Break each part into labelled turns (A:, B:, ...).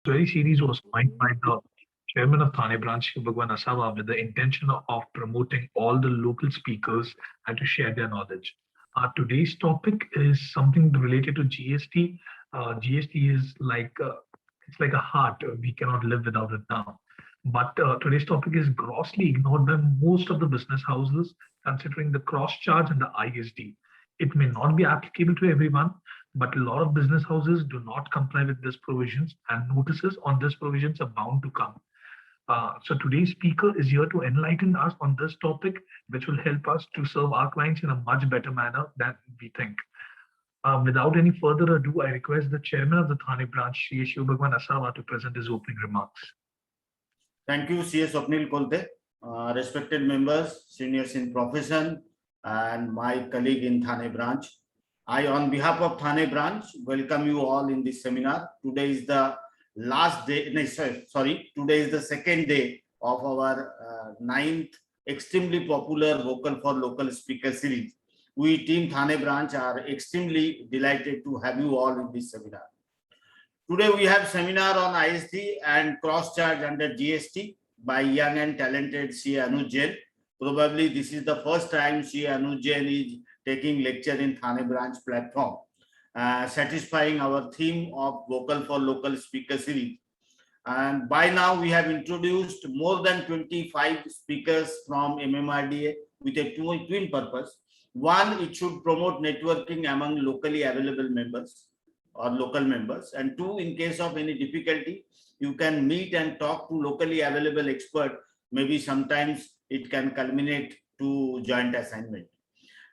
A: very series was coined by the chairman of Thane branch, Bhagwan Asawa, with the intention of promoting all the local speakers and to share their knowledge. Today's topic is something related to GST. GST is like it's like a heart. We cannot live without it now. But today's topic is grossly ignored by most of the business houses, considering the cross charge and the ISD. It may not be applicable to everyone, but a lot of business houses do not comply with these provisions, and notices on these provisions are bound to come. So today's speaker is here to enlighten us on this topic, which will help us to serve our clients in a much better manner than we think. Without any further ado, I request the chairman of the Thane branch, Shri Shivbhagwan Asawa, to present his opening remarks.
B: Thank you, CS Swapnil Kolte. Respected members, seniors in profession, and my colleague in Thane branch. I, on behalf of Thane branch, welcome you all in this seminar. Today is the last day, today is the second day of our ninth extremely popular Vocal for Local Speaker series. We team Thane branch are extremely delighted to have you all in this seminar. Today we have seminar on ISD and cross charge under GST by young and talented CA Anuj Jain. Probably this is the first time CA Anuj Jain is taking lecture in Thane branch platform, satisfying our theme of Vocal for Local Speaker series. And by now we have introduced more than 25 speakers from MMRDA with a twin purpose. One, it should promote networking among locally available members or local members, and two, in case of any difficulty, you can meet and talk to locally available expert. Maybe sometimes it can culminate to joint assignment.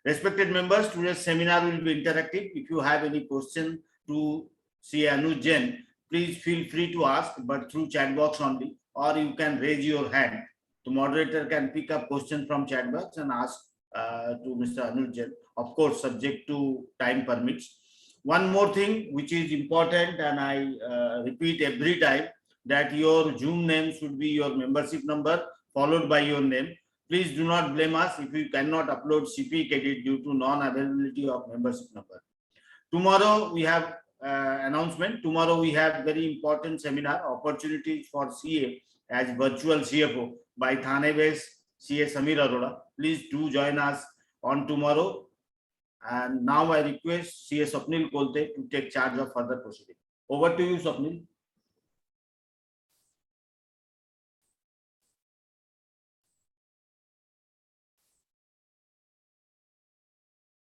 B: Respected members, today's seminar will be interactive. If you have any question to CA Anuj Jain, please feel free to ask, but through chat box only, or you can raise your hand. The moderator can pick up questions from chat box and ask to Mr. Anuj Jain, of course, subject to time permits. One more thing which is important, and I repeat every time, that your Zoom name should be your membership number followed by your name. Please do not blame us if you cannot upload CP credit due to non-availability of membership number. Tomorrow we have announcement. Tomorrow we have very important seminar, opportunities for CA as virtual CFO by Thane-based CA Samir Arora. Please do join us on tomorrow. And now I request CS Swapnil Kolte to take charge of further proceeding. Over to you, Swapnil.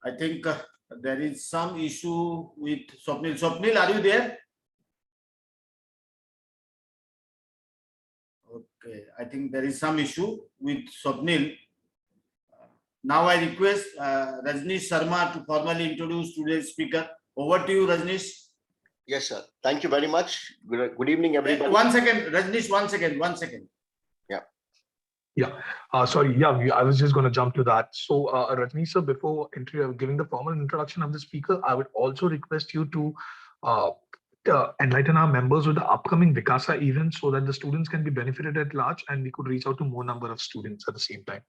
B: I think there is some issue with Swapnil. Swapnil, are you there? Okay, I think there is some issue with Swapnil. Now I request Rajnish Sharma to formally introduce today's speaker. Over to you, Rajnish.
C: Yes, sir. Thank you very much. Good evening, everybody.
B: One second, Rajnish, one second.
A: Sorry. I was just going to jump to that. So, Rajni sir, before giving the formal introduction of the speaker, I would also request you to enlighten our members with the upcoming Vikasa event so that the students can be benefited at large and we could reach out to more number of students at the same time.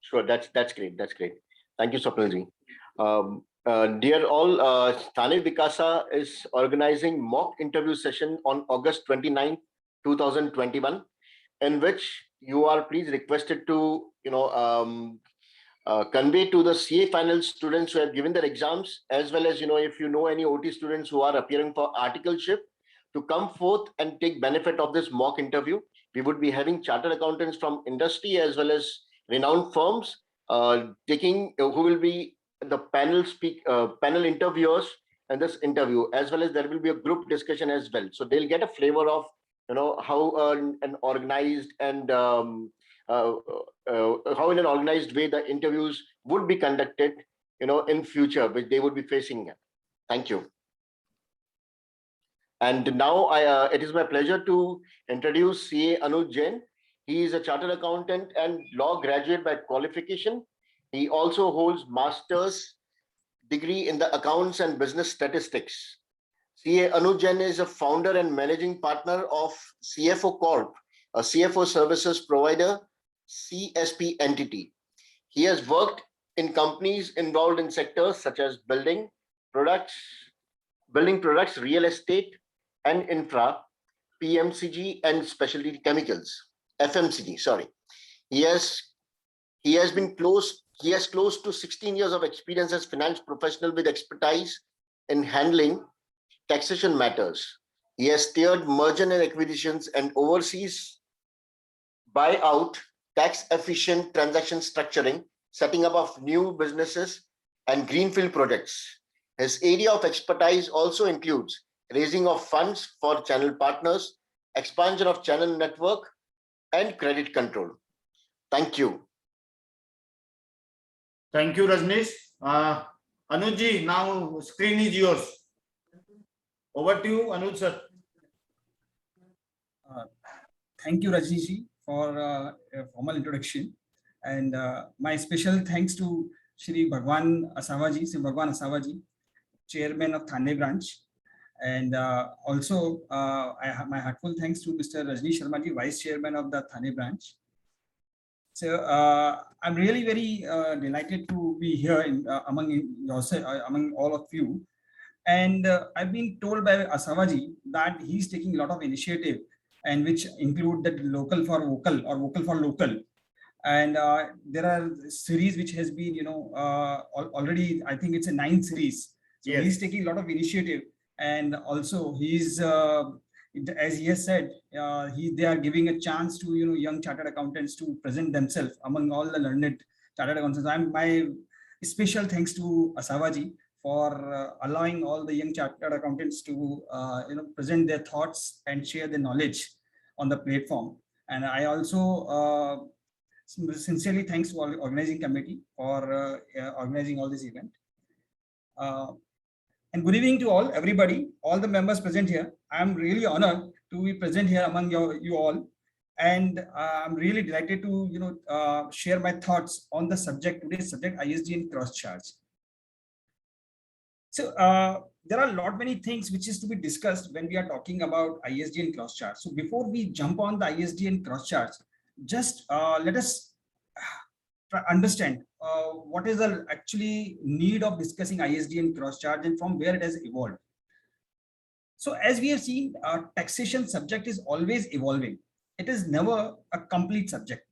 C: Sure, that's great. That's great. Thank you, Swapnilji. Dear all, Thane Vikasa is organizing mock interview session on August 29, 2021, in which you are please requested to convey to the CA final students who have given their exams, as well as if you know any OT students who are appearing for articleship, to come forth and take benefit of this mock interview. We would be having chartered accountants from industry as well as renowned firms who will be the panel interviewers in this interview, as well as there will be a group discussion as well. So they'll get a flavor of how an organized and how in an organized way the interviews would be conducted in future, which they would be facing. Thank you. And now it is my pleasure to introduce CA Anuj Jain. He is a chartered accountant and law graduate by qualification. He also holds master's degree in the accounts and business statistics. CA Anuj Jain is a founder and managing partner of CFO Corp, a CFO services provider, CSP entity. He has worked in companies involved in sectors such as building products, real estate, and infra, PMCG and specialty chemicals, FMCG, sorry. He has close to 16 years of experience as finance professional with expertise in handling taxation matters. He has steered merger and acquisitions and overseas buyout, tax efficient transaction structuring, setting up of new businesses and greenfield projects. His area of expertise also includes raising of funds for channel partners, expansion of channel network, and credit control. Thank you.
B: Thank you, Rajneesh. Anuj, now screen is yours. Over to you, Anuj sir.
D: Thank you, Rajneesh, for a formal introduction. And my special thanks to Shri Bhagwan Asavaji, Chairman of Thane branch. And also, I have my heartfelt thanks to Mr. Rajneesh Sharma, Vice Chairman of the Thane branch. So I'm really very delighted to be here among all of you. And I've been told by Asavaji that he's taking a lot of initiative, and which include that local for vocal or vocal for local. And there are series which has been, already, I think it's a 9th series. So
B: Yes.
D: he's taking a lot of initiative, and also he's, as he has said, they are giving a chance to young chartered accountants to present themselves among all the learned chartered accountants. My special thanks to Asavaji for allowing all the young chartered accountants to present their thoughts and share their knowledge on the platform. And I also sincerely thanks to all the organizing committee for organizing all this event. And good evening to everybody, all the members present here. I'm really honored to be present here among you all. And I'm really delighted to share my thoughts on the today's subject, ISDN cross charge. So there are many things which is to be discussed when we are talking about ISDN cross charge. So before we jump on the ISDN cross charge, just let us understand what is the actually need of discussing ISDN cross charge and from where it has evolved. So as we have seen, taxation subject is always evolving. It is never a complete subject.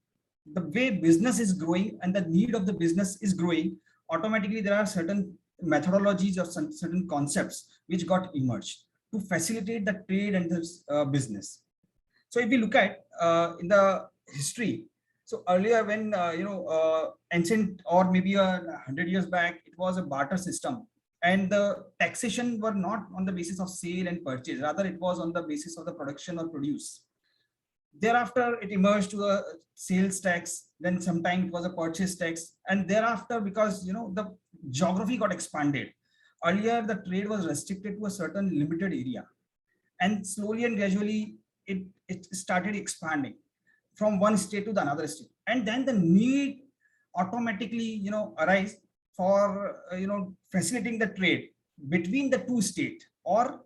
D: The way business is growing and the need of the business is growing, automatically there are certain methodologies or certain concepts which got emerged to facilitate the trade and the business. So if we look at in the history, so earlier when ancient or maybe 100 years back, it was a barter system, and the taxation were not on the basis of sale and purchase, rather it was on the basis of the production or produce. Thereafter it emerged to a sales tax, then sometime it was a purchase tax, and thereafter, because the geography got expanded, earlier the trade was restricted to a certain limited area, and slowly and gradually it started expanding from one state to the another state, and then the need automatically arise for facilitating the trade between the two states or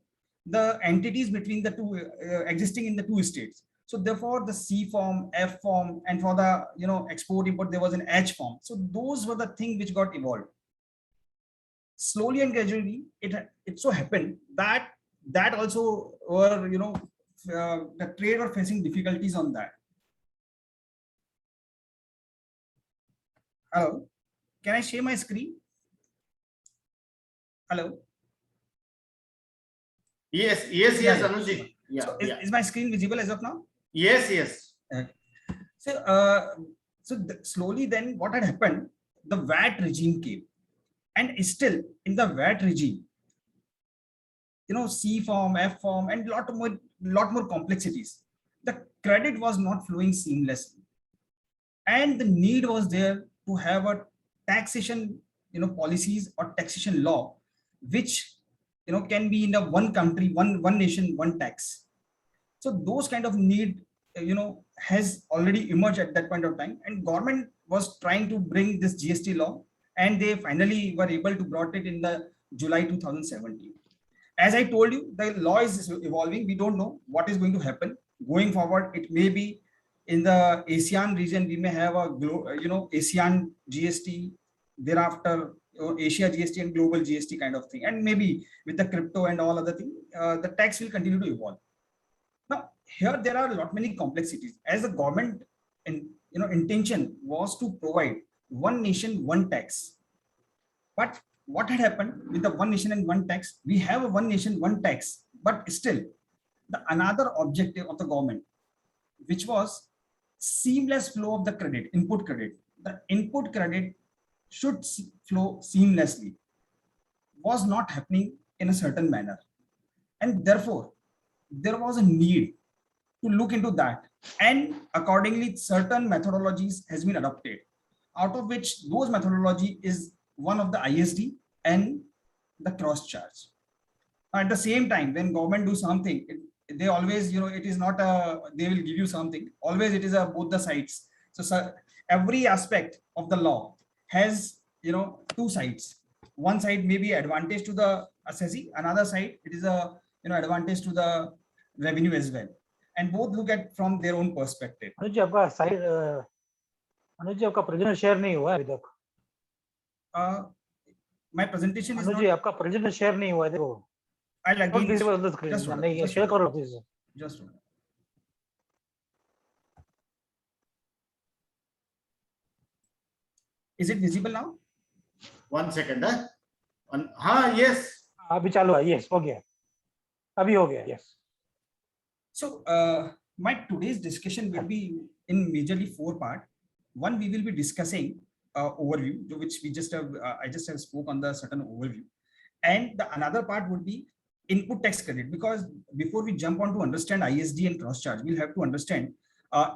D: the entities between the two existing in the two states. So therefore the C form, F form, and for the export import there was an H form. So those were the things which got evolved. Slowly and gradually it so happened that also were the trade were facing difficulties on that. Hello, can I share my screen? Hello.
B: Yes, Anuj. Yeah,
D: So
B: yeah.
D: is my screen visible as of now?
B: Yes.
D: So slowly then what had happened, the VAT regime came, and still in the VAT regime, C form, F form, and lot more complexities. The credit was not flowing seamlessly, and the need was there to have a taxation policies or taxation law which can be in a one country, one nation, one tax. So those kind of need has already emerged at that point of time, and government was trying to bring this GST law, and they finally were able to brought it in the July 2017. As I told you, the law is evolving. We don't know what is going to happen going forward. It may be in the ASEAN region, we may have a ASEAN GST, thereafter Asia GST and global GST kind of thing, and maybe with the crypto and all other things, the tax will continue to evolve. Now, here there are a lot many complexities, as the government and intention was to provide one nation, one tax. But what had happened with the one nation and one tax? We have a one nation, one tax, but still the another objective of the government, which was seamless flow of the credit, input credit. The input credit should flow seamlessly, was not happening in a certain manner. And therefore, there was a need to look into that. And accordingly, certain methodologies has been adopted, out of which those methodology is one of the ISD and the cross charge. At the same time, when government do something, they always, it is not they will give you something. Always it is both the sides. So every aspect of the law has, two sides. One side may be advantage to the assessee, another side it is a advantage to the revenue as well, and both look at from their own perspective.
E: अनुज जी आपका present share नहीं हुआ है अभी तक.
D: My presentation is
E: अनुज जी आपका present share नहीं हुआ है, देखो.
D: I'll again
E: visible on the screen. नहीं शेयर करो please.
D: Just is it visible now?
B: 1 second. हाँ, yes.
E: अभी चालू है. Yes, हो गया. अभी हो गया. Yes.
D: So my today's discussion will be in majorly 4 parts. One, we will be discussing overview, which we just have I just have spoke on the certain overview, and the another part would be input tax credit, because before we jump on to understand ISD and cross charge, we'll have to understand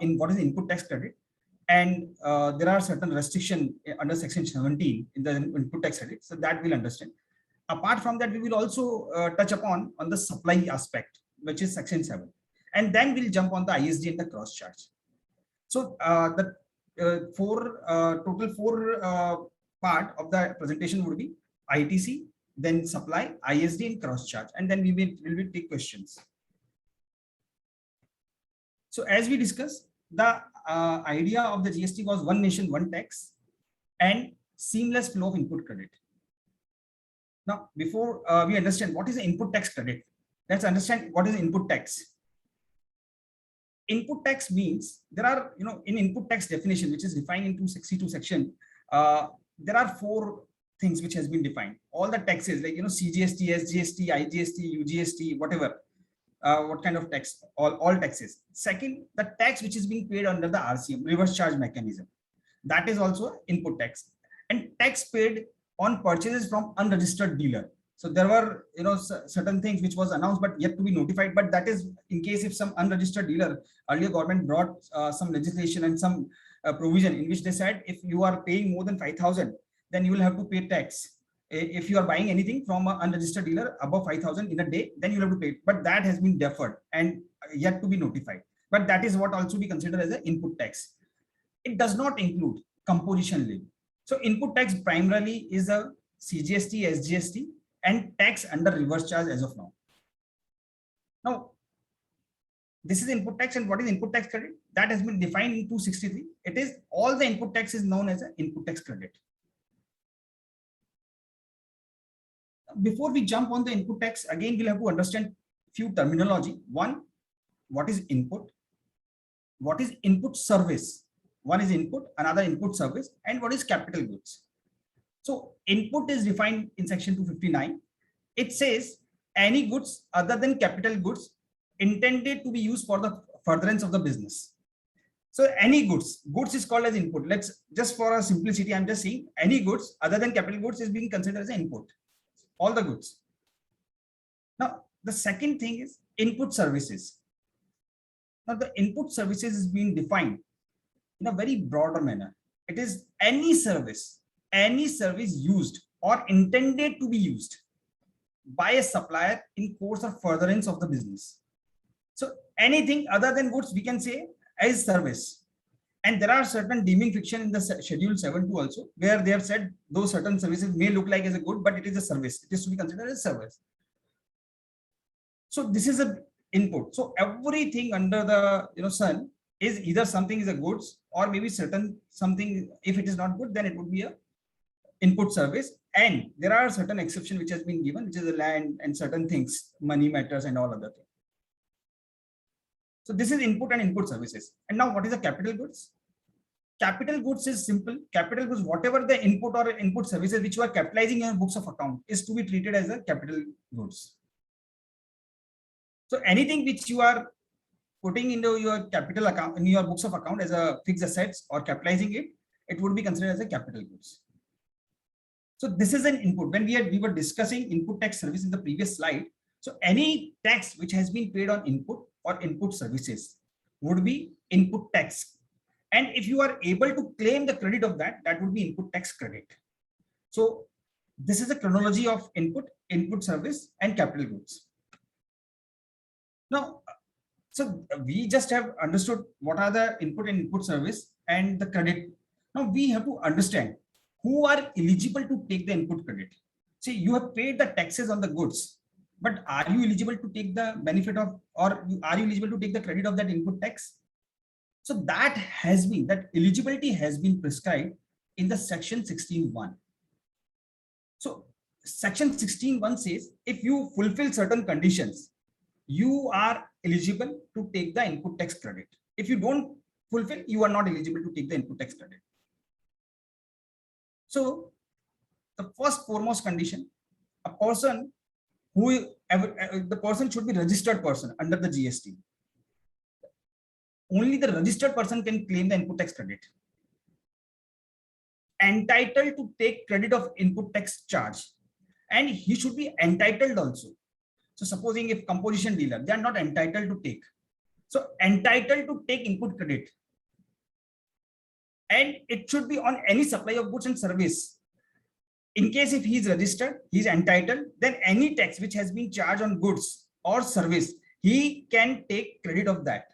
D: in what is input tax credit, and there are certain restrictions under section 17 in the input tax credit, so that we'll understand. Apart from that, we will also touch upon on the supply aspect, which is section 7, and then we'll jump on the ISD and the cross charge. So the total 4 part of the presentation would be ITC, then supply, ISD, and cross charge, and then we will take questions. So as we discussed, the idea of the GST was one nation, one tax, and seamless flow of input credit. Now, before we understand what is the input tax credit, let's understand what is input tax. Input tax means there are, in input tax definition, which is defined in 262 section, there are 4 things which has been defined. All the taxes like, CGST, SGST, IGST, UGST, whatever, what kind of tax, all taxes. Second, the tax which is being paid under the RCM, reverse charge mechanism. That is also input tax. And tax paid on purchases from unregistered dealer. So there were, certain things which was announced but yet to be notified. But that is in case if some unregistered dealer, earlier government brought some legislation and some provision in which they said if you are paying more than 5,000, then you will have to pay tax. If you are buying anything from an unregistered dealer above 5,000 in a day, then you will have to pay. But that has been deferred and yet to be notified. But that is what also be considered as an input tax. It does not include composition levy. So input tax primarily is a CGST, SGST, and tax under reverse charge as of now. Now, this is input tax, and what is input tax credit? That has been defined in 263. It is all the input tax is known as an input tax credit. Before we jump on the input tax, again, we'll have to understand few terminology. One, what is input? What is input service? One is input, another input service, and what is capital goods? So input is defined in section 259. It says any goods other than capital goods intended to be used for the furtherance of the business. So any goods is called as input. Let's just for a simplicity, I'm just saying any goods other than capital goods is being considered as an input. All the goods. Now, the second thing is input services. Now, the input services is being defined in a very broader manner. It is any service used or intended to be used by a supplier in course of furtherance of the business. So anything other than goods we can say as service. And there are certain deeming fiction in the schedule 7.2 also, where they have said those certain services may look like as a good, but it is a service. It is to be considered as service. So this is a input. So everything under the sun is either something is a goods or maybe certain something. If it is not good, then it would be a input service. And there are certain exceptions which has been given, which is the land and certain things, money matters and all other things. So this is input and input services. And now what is the capital goods? Capital goods is simple. Capital goods, whatever the input or input services which you are capitalizing in your books of account is to be treated as a capital goods. So anything which you are putting into your capital account in your books of account as a fixed assets or capitalizing it, it would be considered as a capital goods. So this is an input. When we were discussing input tax service in the previous slide. So any tax which has been paid on input or input services would be input tax. And if you are able to claim the credit of that, that would be input tax credit. So this is a chronology of input, input service, and capital goods. Now, so we just have understood what are the input and input service and the credit. Now we have to understand who are eligible to take the input credit. See, you have paid the taxes on the goods, but are you eligible to take the benefit of, or are you eligible to take the credit of that input tax? So that eligibility has been prescribed in the section 16(1). So section 16(1) says if you fulfill certain conditions, you are eligible to take the input tax credit. If you don't fulfill, you are not eligible to take the input tax credit. So the first foremost condition, a person the person should be registered person under the GST. Only the registered person can claim the input tax credit. Entitled to take credit of input tax charge, and he should be entitled also. So supposing if composition dealer, they are not entitled to take. So entitled to take input credit. And it should be on any supply of goods and service. In case if he is registered, he is entitled, then any tax which has been charged on goods or service, he can take credit of that.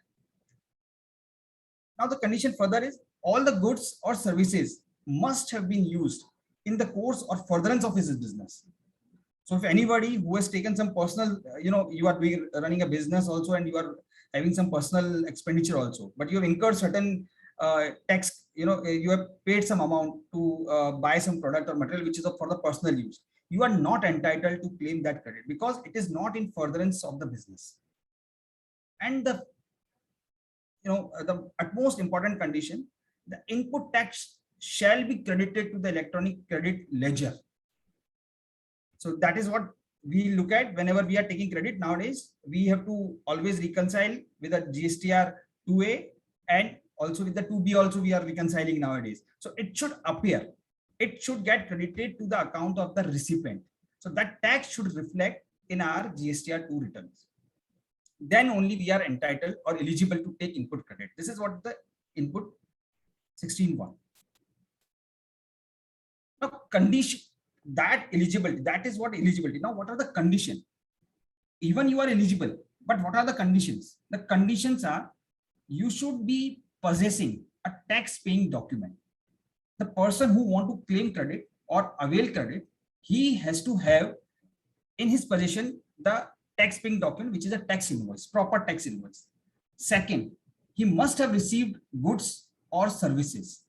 D: Now the condition further is all the goods or services must have been used in the course or furtherance of his business. So if anybody who has taken some personal, you are running a business also and you are having some personal expenditure also, but you have incurred certain tax, you have paid some amount to buy some product or material which is for the personal use. You are not entitled to claim that credit because it is not in furtherance of the business. And the utmost important condition, the input tax shall be credited to the electronic credit ledger. So that is what we look at whenever we are taking credit nowadays. We have to always reconcile with the GSTR 2A and also with the 2B also we are reconciling nowadays. So it should appear, it should get credited to the account of the recipient. So that tax should reflect in our GSTR 2 returns. Then only we are entitled or eligible to take input credit. This is what the input 16(1). Now condition, that eligibility, that is what eligibility. Now what are the conditions? Even you are eligible, but what are the conditions? The conditions are you should be possessing a tax paying document. The person who want to claim credit or avail credit, he has to have in his possession the tax paying document, which is a tax invoice, proper tax invoice. Second, he must have received goods or services.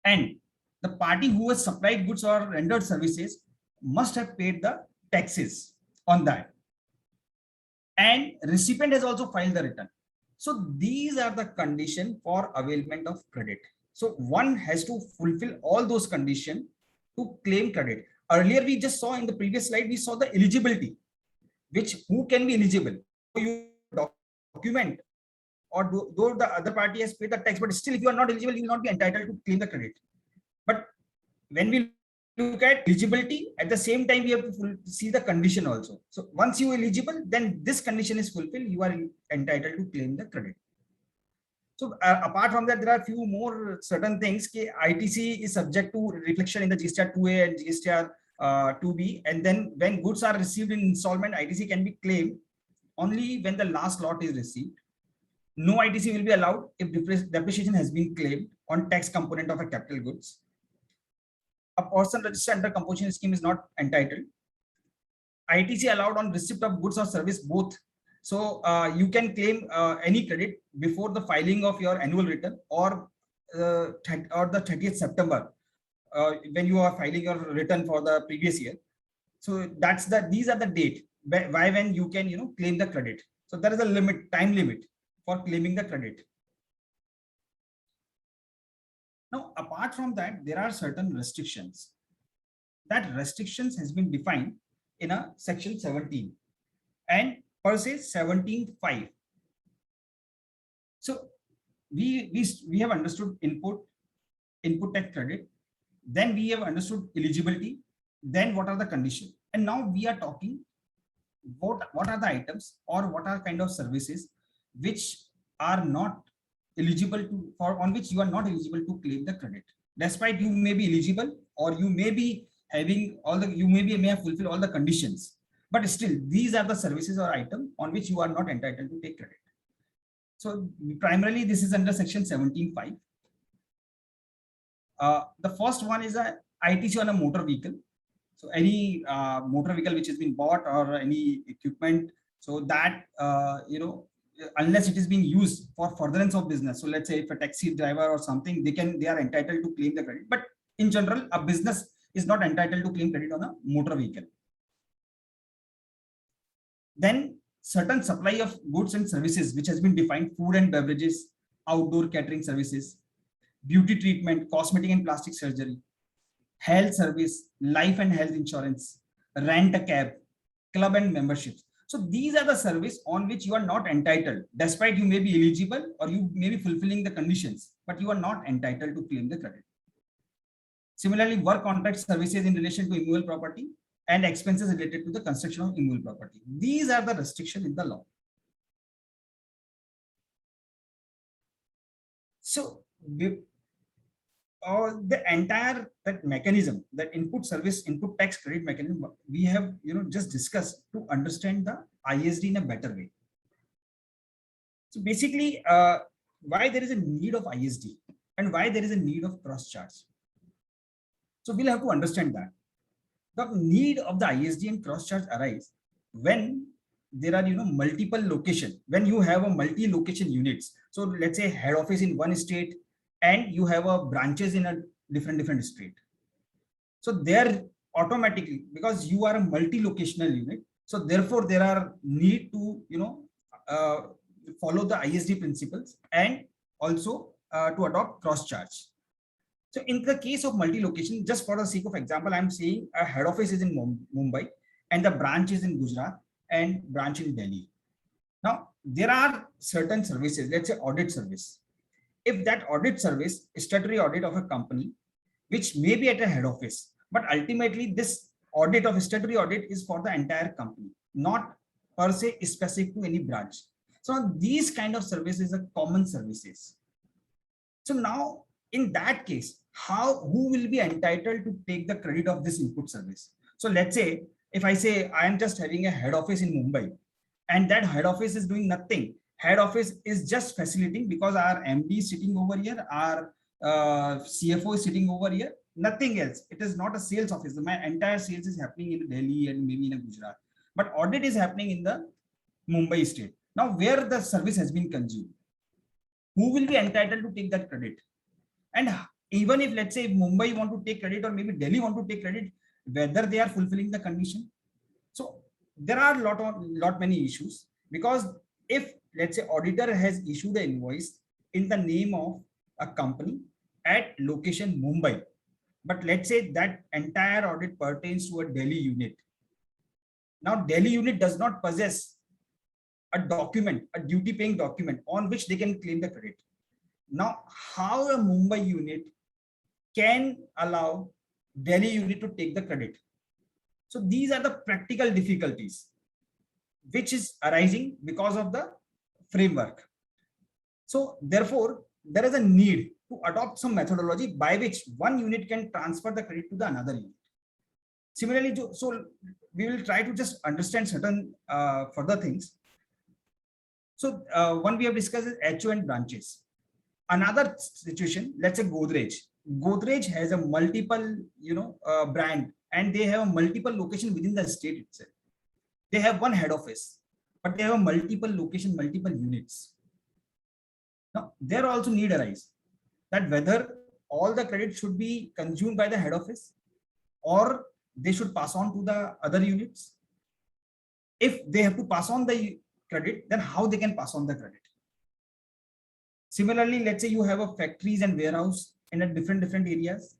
D: And the party who has supplied goods or rendered services must have paid the taxes on that. And recipient has also filed the return. So these are the conditions for availment of credit. So one has to fulfill all those conditions to claim credit. Earlier, we just saw in the previous slide, we saw the eligibility, which who can be eligible. You document or though the other party has paid the tax, but still if you are not eligible, you will not be entitled to claim the credit. But when we look at eligibility, at the same time, we have to see the condition also. So once you are eligible, then this condition is fulfilled, you are entitled to claim the credit. So apart from that, there are a few more certain things. ITC is subject to reflection in the GSTR 2A and GSTR 2B. And then when goods are received in installment, ITC can be claimed only when the last lot is received. No ITC will be allowed if depreciation has been claimed on tax component of a capital goods. A person registered under composition scheme is not entitled. ITC allowed on receipt of goods or service both. So you can claim any credit before the filing of your annual return or the 30th September when you are filing your return for the previous year. So these are the date when you can claim the credit. So there is a limit, time limit for claiming the credit. Now, apart from that, there are certain restrictions. That restrictions has been defined in a section 17 and per se 17.5. So we have understood input tax credit, then we have understood eligibility, then what are the conditions, and now we are talking what are the items or what are kind of services which are not eligible to, for on which you are not eligible to claim the credit, despite you may be eligible or you may be having all the, you may have fulfilled all the conditions, but still these are the services or item on which you are not entitled to take credit. So primarily this is under section 17.5. The first one is a ITC on a motor vehicle. So any motor vehicle which has been bought or any equipment, so that unless it is being used for furtherance of business. So let's say if a taxi driver or something, they are entitled to claim the credit. But in general, a business is not entitled to claim credit on a motor vehicle. Then certain supply of goods and services which has been defined: food and beverages, outdoor catering services, beauty treatment, cosmetic and plastic surgery, health service, life and health insurance, rent a cab, club and memberships. So these are the service on which you are not entitled, despite you may be eligible or you may be fulfilling the conditions, but you are not entitled to claim the credit. Similarly, work contract services in relation to immovable property and expenses related to the construction of immovable property. These are the restrictions in the law. So the entire that mechanism, that input tax credit mechanism, we have just discussed to understand the ISD in a better way. So basically, why there is a need of ISD and why there is a need of cross charge. So we'll have to understand that the need of the ISD and cross charge arise when there are multiple location, when you have a multi-location units. So let's say head office in one state and you have a branches in a different state. So there automatically, because you are a multi-locational unit, so therefore there are need to follow the ISD principles and also to adopt cross charge. So in the case of multi-location, just for the sake of example, I'm saying a head office is in Mumbai and the branch is in Gujarat and branch in Delhi. Now there are certain services, let's say audit service. If that audit service, statutory audit of a company, which may be at a head office, but ultimately this audit of statutory audit is for the entire company, not per se specific to any branch. So these kind of services are common services. So now in that case, who will be entitled to take the credit of this input service? So let's say if I say I am just having a head office in Mumbai and that head office is doing nothing. Head office is just facilitating because our MD is sitting over here, our CFO is sitting over here, nothing else. It is not a sales office. My entire sales is happening in Delhi and maybe in Gujarat, but audit is happening in the Mumbai state. Now where the service has been consumed, who will be entitled to take that credit? And even if let's say Mumbai want to take credit or maybe Delhi want to take credit, whether they are fulfilling the condition. So there are lot many issues, because if let's say auditor has issued an invoice in the name of a company at location Mumbai, but let's say that entire audit pertains to a Delhi unit. Now Delhi unit does not possess a document, a duty paying document on which they can claim the credit. Now how a Mumbai unit can allow Delhi unit to take the credit? So these are the practical difficulties which is arising because of the framework. So therefore there is a need to adopt some methodology by which one unit can transfer the credit to the another unit. Similarly, so we will try to just understand certain further things. So one we have discussed is HO and branches. Another situation, let's say Godrej. Godrej has a multiple brand and they have a multiple location within the state itself. They have one head office, but they have a multiple location, multiple units. Now there also need arise that whether all the credit should be consumed by the head office or they should pass on to the other units. If they have to pass on the credit, then how they can pass on the credit. Similarly, let's say you have a factories and warehouse in a different areas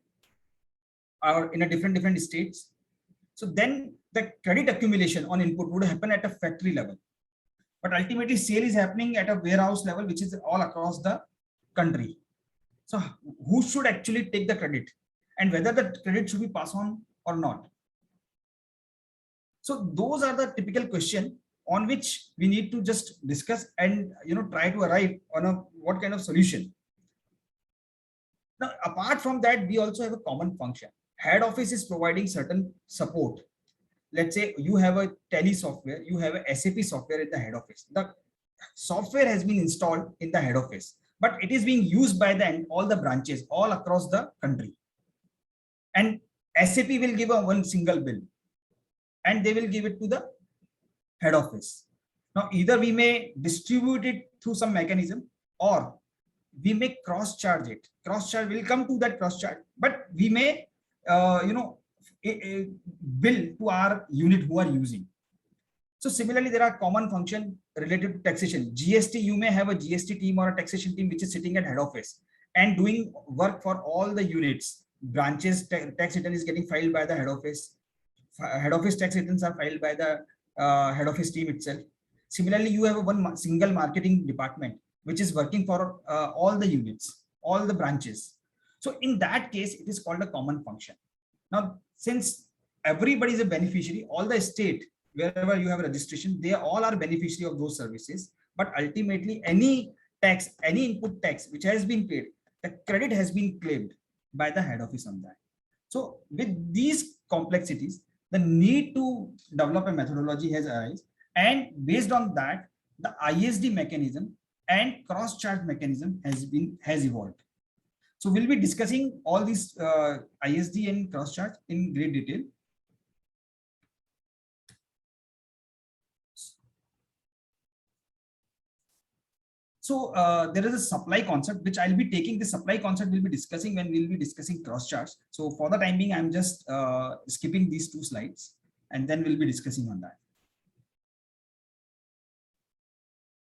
D: or in a different states. So then the credit accumulation on input would happen at a factory level. But ultimately sale is happening at a warehouse level, which is all across the country. So who should actually take the credit and whether the credit should be passed on or not? So those are the typical questions on which we need to just discuss and try to arrive on what kind of solution. Now, apart from that, we also have a common function. Head office is providing certain support. Let's say you have a tele software, you have a SAP software in the head office. The software has been installed in the head office, but it is being used by all the branches all across the country. And SAP will give one single bill and they will give it to the head office. Now, either we may distribute it through some mechanism or we may cross charge it. Cross charge will come to that cross charge, but we may, bill to our unit who are using. So similarly, there are common function related to taxation. GST, you may have a GST team or a taxation team which is sitting at head office and doing work for all the units. Branches tax return is getting filed by the head office. Head office tax returns are filed by the head office team itself. Similarly, you have one single marketing department which is working for all the units, all the branches. So in that case, it is called a common function. Now, since everybody is a beneficiary, all the state, wherever you have registration, they all are beneficiary of those services. But ultimately, any tax, any input tax which has been paid, the credit has been claimed by the head office on that. So with these complexities, the need to develop a methodology has arisen, and based on that, the ISD mechanism and cross-charge mechanism has evolved. So we'll be discussing all these ISD and cross-charge in great detail. So there is a supply concept, which I'll be taking. The supply concept we'll be discussing when we'll be discussing cross-charge. So for the time being, I'm just skipping these 2 slides, and then we'll be discussing on that.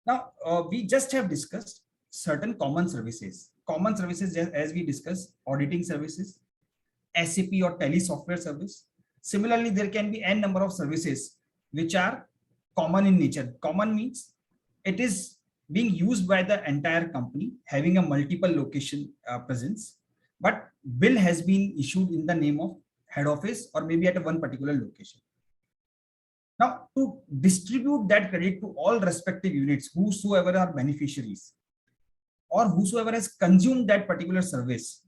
D: Now, we just have discussed certain common services. Common services, as we discussed, auditing services, SAP or tele software service. Similarly, there can be n number of services which are common in nature. Common means it is being used by the entire company, having a multiple location presence, but bill has been issued in the name of head office or maybe at one particular location. Now, to distribute that credit to all respective units, whosoever are beneficiaries or whosoever has consumed that particular service,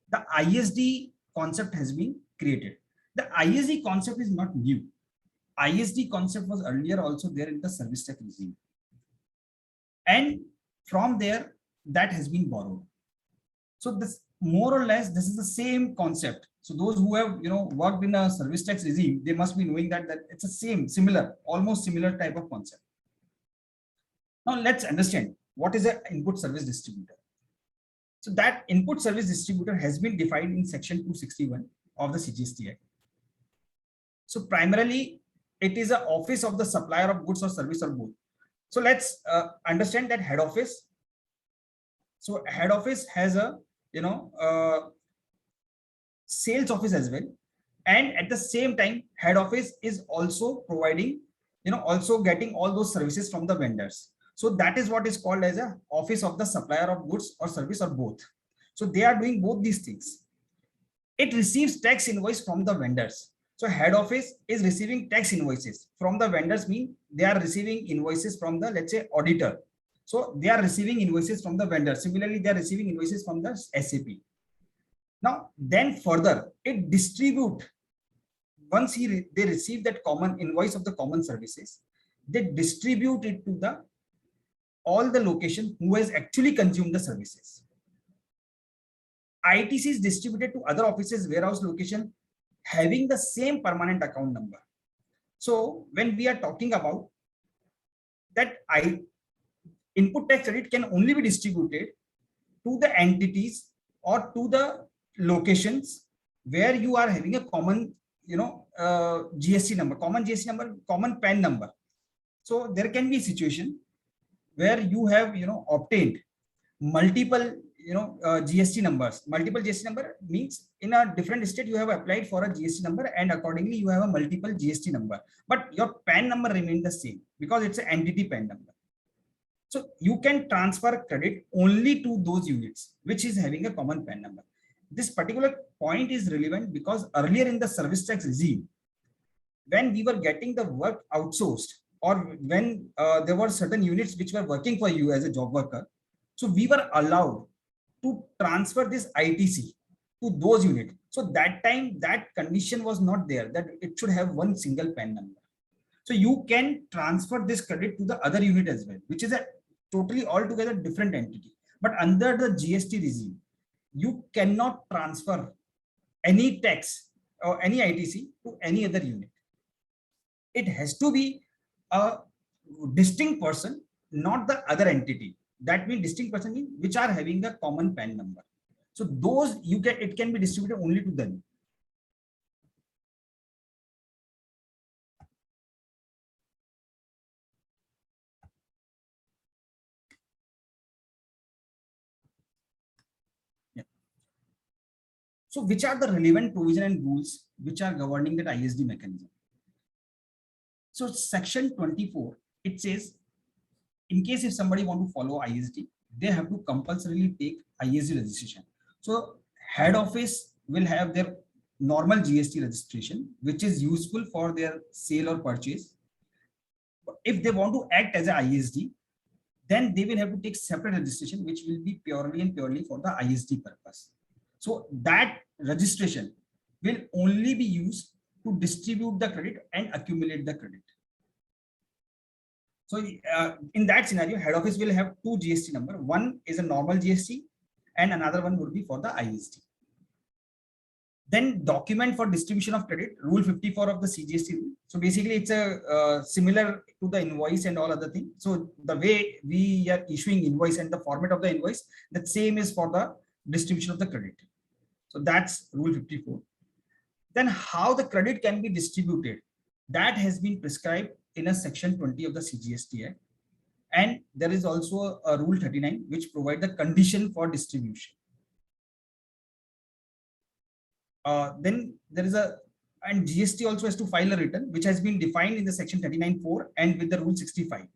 D: the ISD concept has been created. The ISD concept is not new. ISD concept was earlier also there in the service tax regime. And from there, that has been borrowed. So this more or less, this is the same concept. So those who have worked in a service tax regime, they must be knowing that it's a similar, almost similar type of concept. Now let's understand what is an input service distributor. So that input service distributor has been defined in section 261 of the CGST Act. So primarily, it is an office of the supplier of goods or service or both. So let's understand that head office. So head office has a sales office as well, and at the same time, head office is also providing, also getting all those services from the vendors. So that is what is called as a office of the supplier of goods or service or both. So they are doing both these things. It receives tax invoice from the vendors. So head office is receiving tax invoices from the vendors, mean they are receiving invoices from the, let's say, auditor. So they are receiving invoices from the vendor. Similarly, they are receiving invoices from the SAP. Now, then further, it distribute, once they receive that common invoice of the common services, they distribute it to all the location who has actually consumed the services. ITC is distributed to other offices, warehouse location, having the same permanent account number. So when we are talking about that, input tax credit can only be distributed to the entities or to the locations where you are having a common GST number, common GST number, common PAN number. So there can be a situation where you have, obtained multiple, GST numbers. Multiple GST number means in a different state you have applied for a GST number, and accordingly you have a multiple GST number, but your PAN number remains the same because it's an entity PAN number. So you can transfer credit only to those units which is having a common PAN number. This particular point is relevant because earlier in the service tax regime, when we were getting the work outsourced, or when there were certain units which were working for you as a job worker, so we were allowed to transfer this ITC to those units. So that time that condition was not there, that it should have one single PAN number. So you can transfer this credit to the other unit as well, which is a totally altogether different entity. But under the GST regime, you cannot transfer any tax or any ITC to any other unit. It has to be a distinct person, not the other entity. That means distinct person means which are having a common PAN number. So those it can be distributed only to them. Yeah. So which are the relevant provision and rules which are governing that ISD mechanism? So section 24, it says, in case if somebody want to follow ISD, they have to compulsorily take ISD registration. So head office will have their normal GST registration, which is useful for their sale or purchase. If they want to act as a ISD, then they will have to take separate registration, which will be purely and purely for the ISD purpose. So that registration will only be used to distribute the credit and accumulate the credit. So in that scenario, head office will have two GST number. One is a normal GST and another one would be for the ISD. Then document for distribution of credit, rule 54 of the CGST rule. So basically it's a similar to the invoice and all other things. So the way we are issuing invoice and the format of the invoice, the same is for the distribution of the credit. So that's rule 54. Then how the credit can be distributed, that has been prescribed in a section 20 of the CGST Act. And there is also a rule 39 which provide the condition for distribution. Then there is and GST also has to file a return which has been defined in the section 39.4 and with the rule 65.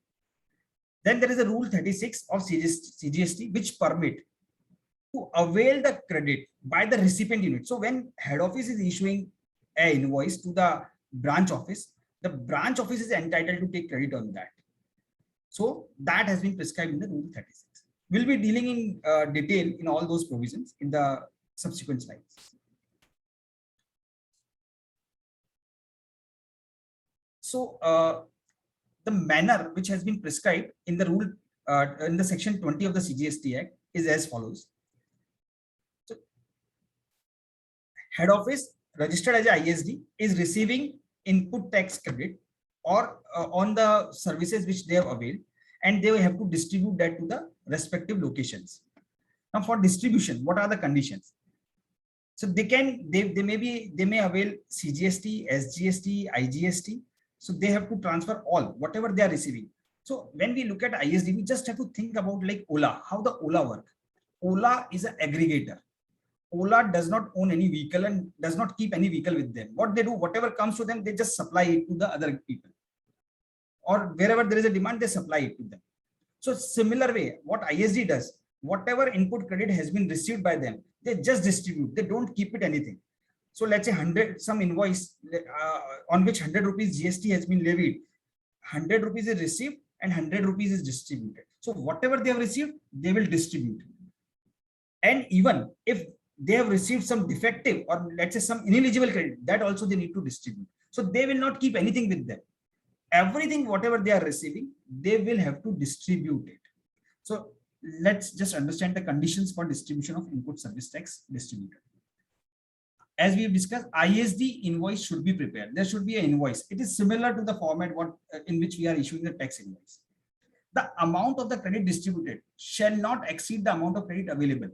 D: Then there is a rule 36 of CGST which permit to avail the credit by the recipient unit. So when head office is issuing an invoice to the branch office, the branch office is entitled to take credit on that. So that has been prescribed in the rule 36. We'll be dealing in detail in all those provisions in the subsequent slides. So the manner which has been prescribed in the rule in the section 20 of the CGST Act is as follows. So head office registered as a ISD is receiving input tax credit or on the services which they have availed, and they will have to distribute that to the respective locations. Now for distribution, what are the conditions? So they may avail CGST, SGST, IGST. So they have to transfer all whatever they are receiving. So when we look at ISD, we just have to think about like Ola, how the Ola work. Ola is an aggregator. Ola does not own any vehicle and does not keep any vehicle with them. What they do, whatever comes to them, they just supply it to the other people. Or wherever there is a demand, they supply it to them. So similar way, what ISD does, whatever input credit has been received by them, they just distribute. They don't keep it anything. So let's say some invoice on which 100 rupees GST has been levied, 100 rupees is received and 100 rupees is distributed. So whatever they have received, they will distribute. And even if they have received some defective or let's say some ineligible credit, that also they need to distribute. So they will not keep anything with them. Everything, whatever they are receiving, they will have to distribute it. So let's just understand the conditions for distribution of input service tax distributed. As we have discussed, ISD invoice should be prepared. There should be an invoice. It is similar to the format in which we are issuing the tax invoice. The amount of the credit distributed shall not exceed the amount of credit available.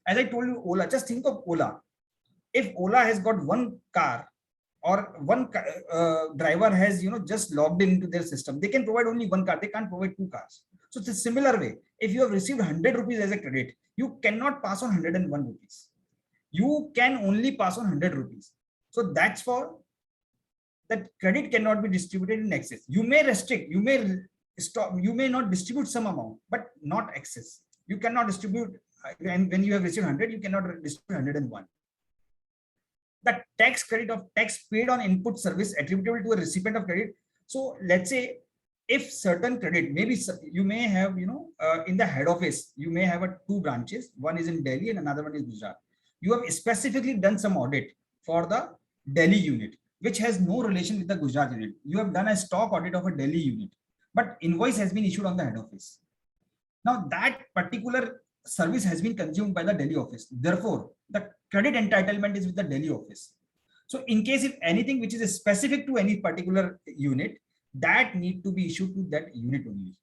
D: As I told you, Ola, just think of Ola. If Ola has got one car or one driver has, just logged into their system, they can provide only one car, they can't provide two cars. So it's a similar way. If you have received 100 rupees as a credit, you cannot pass on 101 rupees. You can only pass on 100 rupees. So that's for that credit cannot be distributed in excess. You may restrict, you may stop, you may not distribute some amount, but not excess. You cannot distribute, and when you have received 100, you cannot distribute 101. The tax credit of tax paid on input service attributable to a recipient of credit. So let's say if certain credit, maybe you may have, in the head office, you may have two branches. One is in Delhi and another one is Gujarat. You have specifically done some audit for the Delhi unit, which has no relation with the Gujarat unit. You have done a stock audit of a Delhi unit, but invoice has been issued on the head office. Now that particular service has been consumed by the Delhi office. Therefore, the credit entitlement is with the Delhi office. So in case if anything which is specific to any particular unit, that need to be issued to that unit only.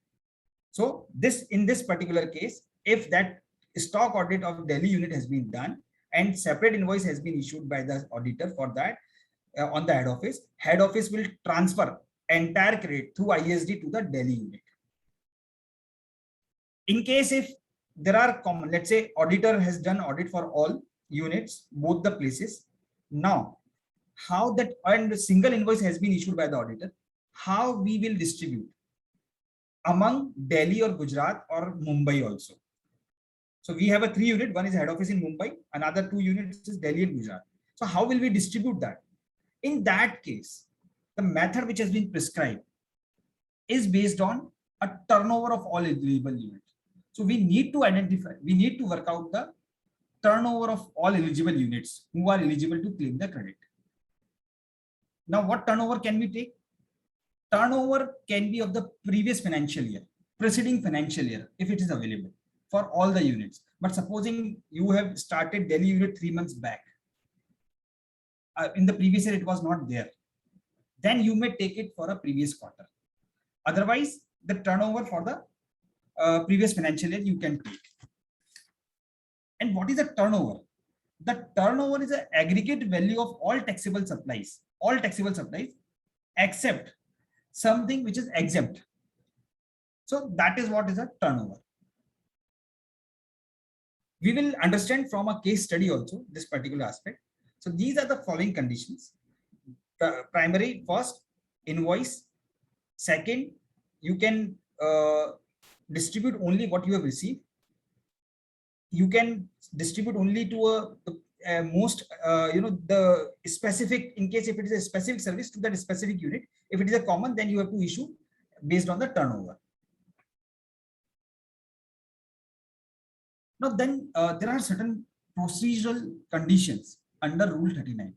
D: So in this particular case, if that stock audit of Delhi unit has been done and separate invoice has been issued by the auditor for that on the head office will transfer entire credit through ISD to the Delhi unit. In case if there are common, let's say auditor has done audit for all units, both the places. Now, how that and single invoice has been issued by the auditor, how we will distribute among Delhi or Gujarat or Mumbai also. So we have a 3 unit, one is head office in Mumbai, another 2 units is Delhi and Gujarat. So how will we distribute that? In that case, the method which has been prescribed is based on a turnover of all eligible units. So we need to identify, we need to work out the turnover of all eligible units who are eligible to claim the credit. Now, what turnover can we take? Turnover can be of the previous financial year, preceding financial year, if it is available for all the units. But supposing you have started Delhi unit 3 months back, in the previous year it was not there, then you may take it for a previous quarter. Otherwise, the turnover for the previous financial year you can take. And what is a turnover? The turnover is an aggregate value of all taxable supplies except something which is exempt. So that is what is a turnover. We will understand from a case study also this particular aspect. So these are the following conditions. The primary, first, invoice. Second, you can distribute only what you have received. You can distribute only to the specific, in case if it is a specific service to that specific unit. If it is a common, then you have to issue based on the turnover. Now then there are certain procedural conditions under Rule 39.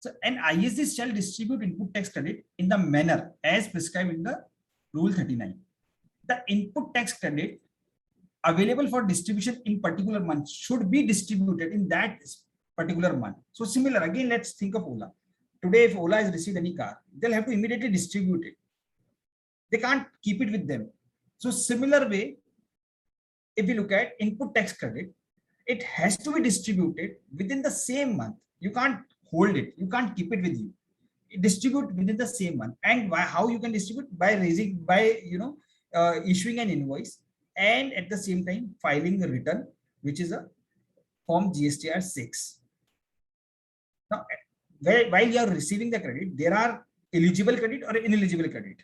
D: So an ISD shall distribute input tax credit in the manner as prescribed in the Rule 39. The input tax credit available for distribution in particular month should be distributed in that particular month. So similar, again, let's think of Ola. Today, if Ola has received any car, they'll have to immediately distribute it. They can't keep it with them. So similar way, if we look at input tax credit, it has to be distributed within the same month. You can't hold it. You can't keep it with you. Distribute within the same month. And how you can distribute? By issuing an invoice and at the same time filing the return, which is a form GSTR 6. Now, while you are receiving the credit, there are eligible credit or ineligible credit.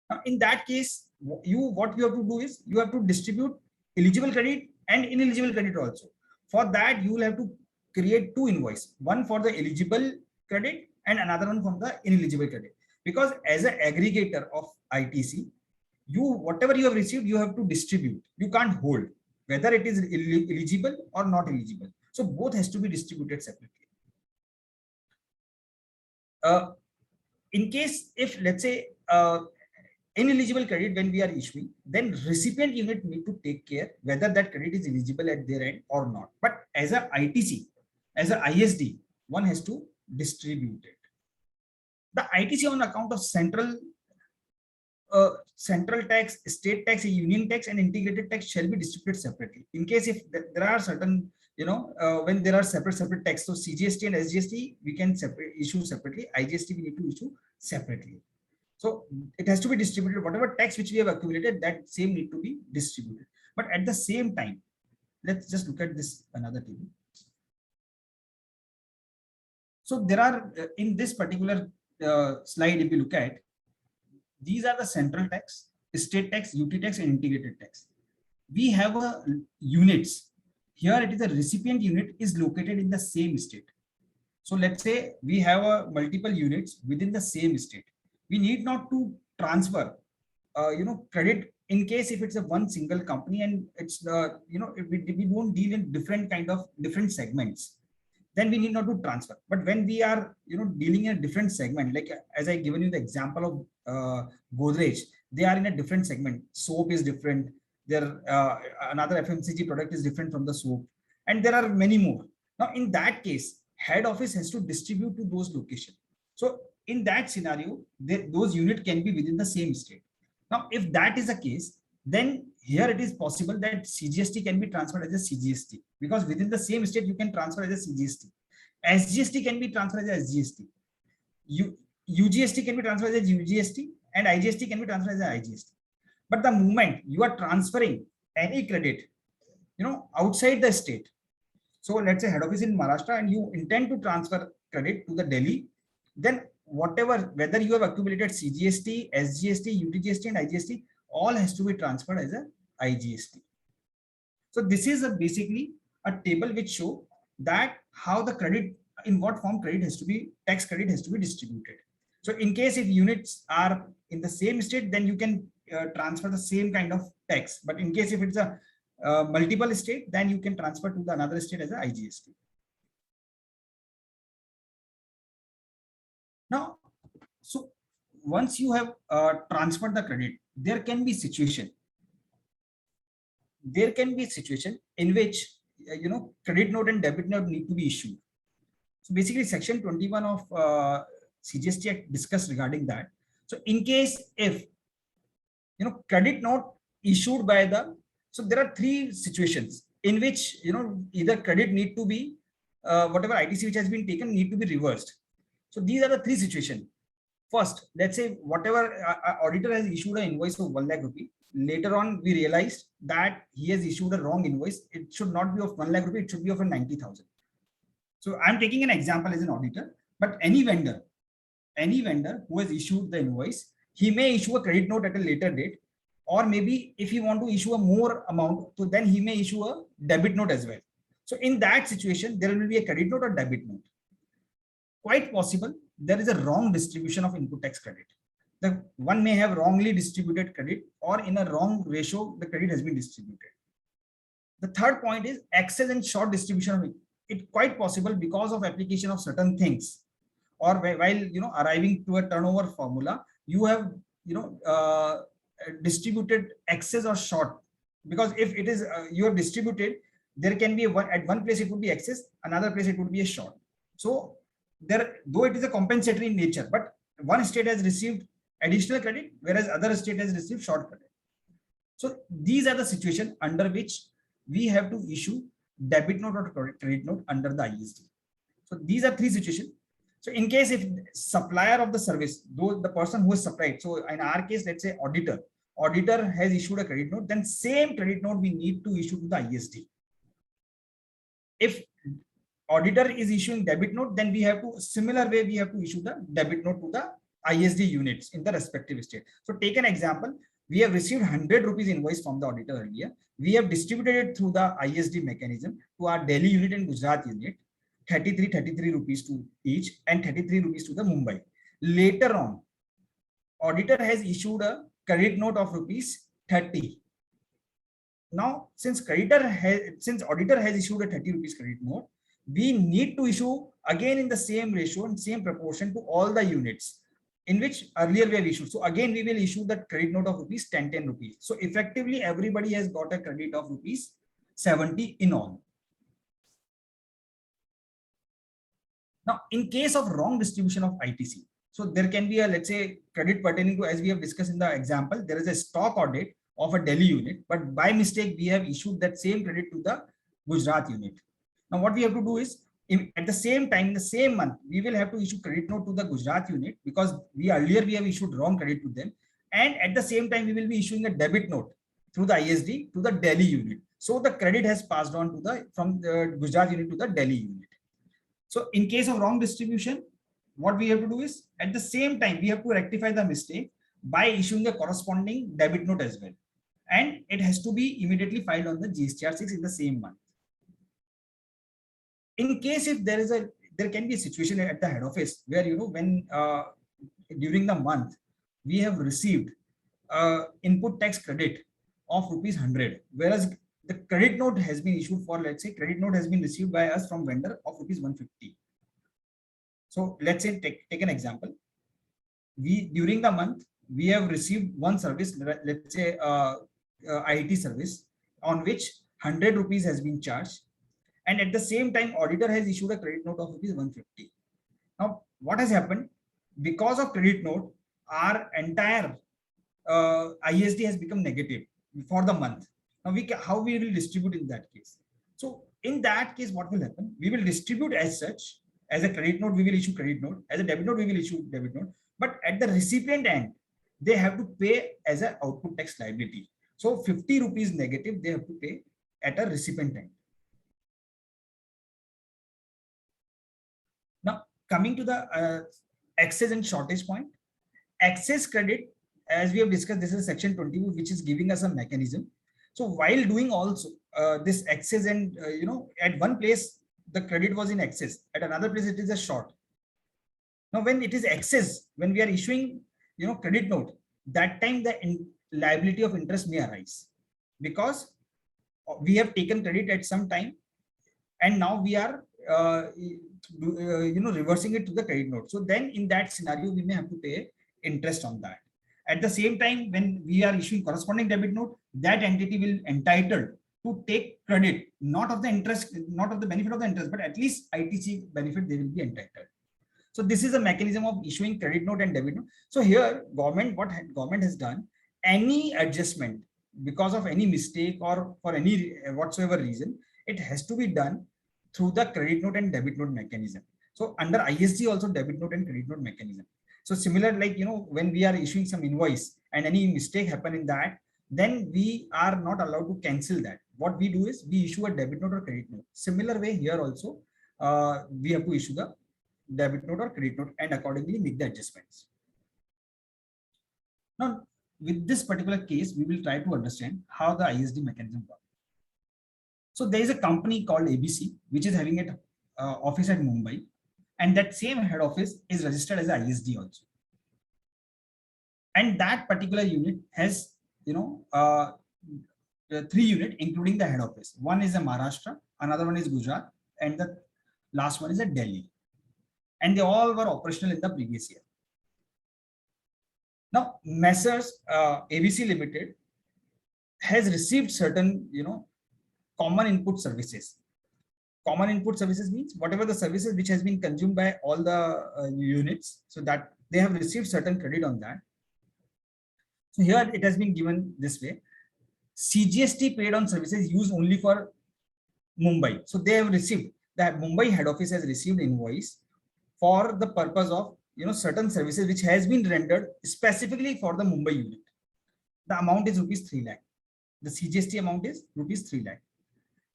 D: Now, in that case, what you have to do is you have to distribute eligible credit and ineligible credit also. For that, you will have to create 2 invoices, one for the eligible credit and another one for the ineligible credit. Because as an aggregator of ITC, whatever you have received, you have to distribute. You can't hold whether it is eligible or not eligible. So both has to be distributed separately. In case if, let's say, ineligible credit when we are issuing, then recipient unit need to take care whether that credit is eligible at their end or not. But as a ITC, as a ISD, one has to distribute it. The ITC on account of central tax, state tax, union tax, and integrated tax shall be distributed separately. In case if there are certain when there are separate tax. So CGST and SGST we can issue separately. IGST we need to issue separately. So it has to be distributed. Whatever tax which we have accumulated, that same need to be distributed. But at the same time, let's just look at this another table. So there are in this particular slide, if you look at, these are the central tax, state tax, UT tax, and integrated tax. We have a units. Here it is a recipient unit is located in the same state. So let's say we have a multiple units within the same state. We need not to transfer, credit in case if it's a one single company and it's we won't deal in different segments. Then we need not to transfer. But when we are dealing in a different segment, like as I given you the example of Godrej, they are in a different segment. Soap is different. There another FMCG product is different from the soap, and there are many more. Now in that case, head office has to distribute to those locations. So in that scenario, those units can be within the same state. Now if that is the case, then here it is possible that CGST can be transferred as a CGST, because within the same state you can transfer as a CGST. SGST can be transferred as a SGST. UGST can be transferred as a UGST, and IGST can be transferred as a IGST. But the moment you are transferring any credit, outside the state, so let's say head office in Maharashtra and you intend to transfer credit to the Delhi, then whether you have accumulated CGST, SGST, UTGST, and IGST, all has to be transferred as a IGST. So this is basically a table which show that how the credit, in what form tax credit has to be distributed. So in case if units are in the same state, then you can transfer the same kind of tax. But in case if it's a multiple state, then you can transfer to the another state as a IGST. Now, so once you have transferred the credit, there can be situation in which credit note and debit note need to be issued. So basically section 21 of CGST Act discussed regarding that. So in case if credit note issued by so there are three situations in which either credit need to be whatever ITC which has been taken need to be reversed. So these are the three situations. First, let's say whatever auditor has issued an invoice of 1 lakh rupee. Later on, we realized that he has issued a wrong invoice. It should not be of 1 lakh rupee. It should be of 90,000. So I'm taking an example as an auditor, but any vendor who has issued the invoice, he may issue a credit note at a later date, or maybe if he want to issue a more amount, so then he may issue a debit note as well. So in that situation, there will be a credit note or debit note. Quite possible there is a wrong distribution of input tax credit. The one may have wrongly distributed credit, or in a wrong ratio the credit has been distributed. The third point is excess and short distribution of it. It's quite possible because of application of certain things, or while arriving to a turnover formula, you have distributed excess or short, because if it is you have distributed, there can be at one place it would be excess, another place it would be a short. So though it is a compensatory in nature, but one state has received additional credit, whereas other state has received short credit. So these are the situations under which we have to issue debit note or credit note under the ISD. So these are three situations. So in case if supplier of the service, though the person who is supplied, so in our case, let's say auditor has issued a credit note, then same credit note we need to issue to the ISD. If auditor is issuing debit note, then we have to similar way we have to issue the debit note to the ISD units in the respective state. So take an example, we have received 100 rupees invoice from the auditor earlier. We have distributed it through the ISD mechanism to our Delhi unit and Gujarat unit, 33 rupees to each and 33 rupees to the Mumbai. Later on, auditor has issued a credit note of rupees 30. Now, since auditor has issued a 30 rupees credit note, we need to issue again in the same ratio and same proportion to all the units in which earlier we have issued. So again, we will issue the credit note of rupees 10 rupees. So effectively, everybody has got a credit of rupees 70 in all. Now, in case of wrong distribution of ITC, so there can be a, let's say, credit pertaining to, as we have discussed in the example, there is a stock audit of a Delhi unit, but by mistake, we have issued that same credit to the Gujarat unit. Now what we have to do is, at the same time, in the same month, we will have to issue credit note to the Gujarat unit, because we earlier we have issued wrong credit to them. And at the same time, we will be issuing a debit note through the ISD to the Delhi unit. So the credit has passed on to the, from the Gujarat unit to the Delhi unit. So in case of wrong distribution, what we have to do is, at the same time, we have to rectify the mistake by issuing a corresponding debit note as well. And it has to be immediately filed on the GSTR 6 in the same month. In case if there can be a situation at the head office where, you know, when during the month we have received input tax credit of ₹100, whereas the credit note has been issued for, let's say, credit note has been received by us from vendor of ₹150. So let's say, take an example. We, during the month, we have received one service, let's say IT service, on which ₹100 has been charged. And at the same time, auditor has issued a credit note of ₹150. Now, what has happened? Because of credit note, our entire ISD has become negative for the month. Now, how we will distribute in that case? So in that case, what will happen? We will distribute as such. As a credit note, we will issue credit note. As a debit note, we will issue debit note. But at the recipient end, they have to pay as an output tax liability. So ₹50 negative, they have to pay at a recipient end. Now, coming to the excess and shortage point, excess credit, as we have discussed, this is section 20, which is giving us a mechanism. So while doing also this excess and, you know, at one place, the credit was in excess, at another place, it is a short. Now, when it is excess, when we are issuing, you know, credit note, that time the liability of interest may arise, because we have taken credit at some time and now we are you know, reversing it to the credit note. So then in that scenario, we may have to pay interest on that. At the same time, when we are issuing corresponding debit note, that entity will entitled to take credit, not of the interest, not of the benefit of the interest, but at least ITC benefit they will be entitled. So this is a mechanism of issuing credit note and debit note. So here, government, what government has done, any adjustment because of any mistake or for any whatsoever reason, it has to be done through the credit note and debit note mechanism. So under ISD also debit note and credit note mechanism. So similar, like, you know, when we are issuing some invoice and any mistake happen in that, then we are not allowed to cancel that. What we do is we issue a debit note or credit note. Similar way here also, we have to issue the debit note or credit note and accordingly make the adjustments. Now, with this particular case, we will try to understand how the ISD mechanism works. So there is a company called ABC, which is having an office at Mumbai, and that same head office is registered as ISD also. And that particular unit has, you know, 3 units, including the head office. One is a Maharashtra, another one is Gujarat, and the last one is a Delhi. And they all were operational in the previous year. Now, Messrs ABC Limited has received certain, you know, common input services. Common input services means whatever the services which has been consumed by all the units, so that they have received certain credit on that. So here it has been given this way. CGST paid on services used only for Mumbai. So they have received, that Mumbai head office has received invoice for the purpose of, you know, certain services which has been rendered specifically for the Mumbai unit. The amount is ₹3 lakh. The CGST amount is ₹3 lakh.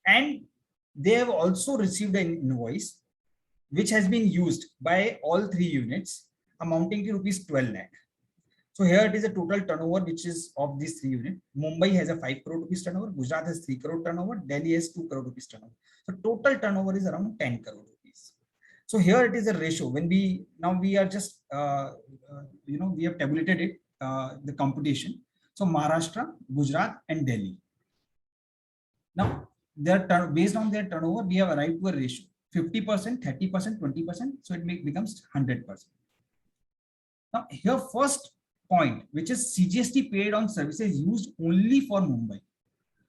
D: And they have also received an invoice which has been used by all 3 units amounting to ₹12 lakh. So here it is a total turnover which is of these 3 units. Mumbai has a 5 crore rupees turnover, Gujarat has 3 crore turnover, Delhi has 2 crore rupees turnover. So total turnover is around 10 crore rupees. So here it is a ratio. When we are just you know, we have tabulated it, the computation. So Maharashtra, Gujarat, and Delhi. Now, based on their turnover, we have arrived to a ratio 50%, 30%, 20%. So it becomes 100%. Now, here first point, which is CGST paid on services used only for Mumbai.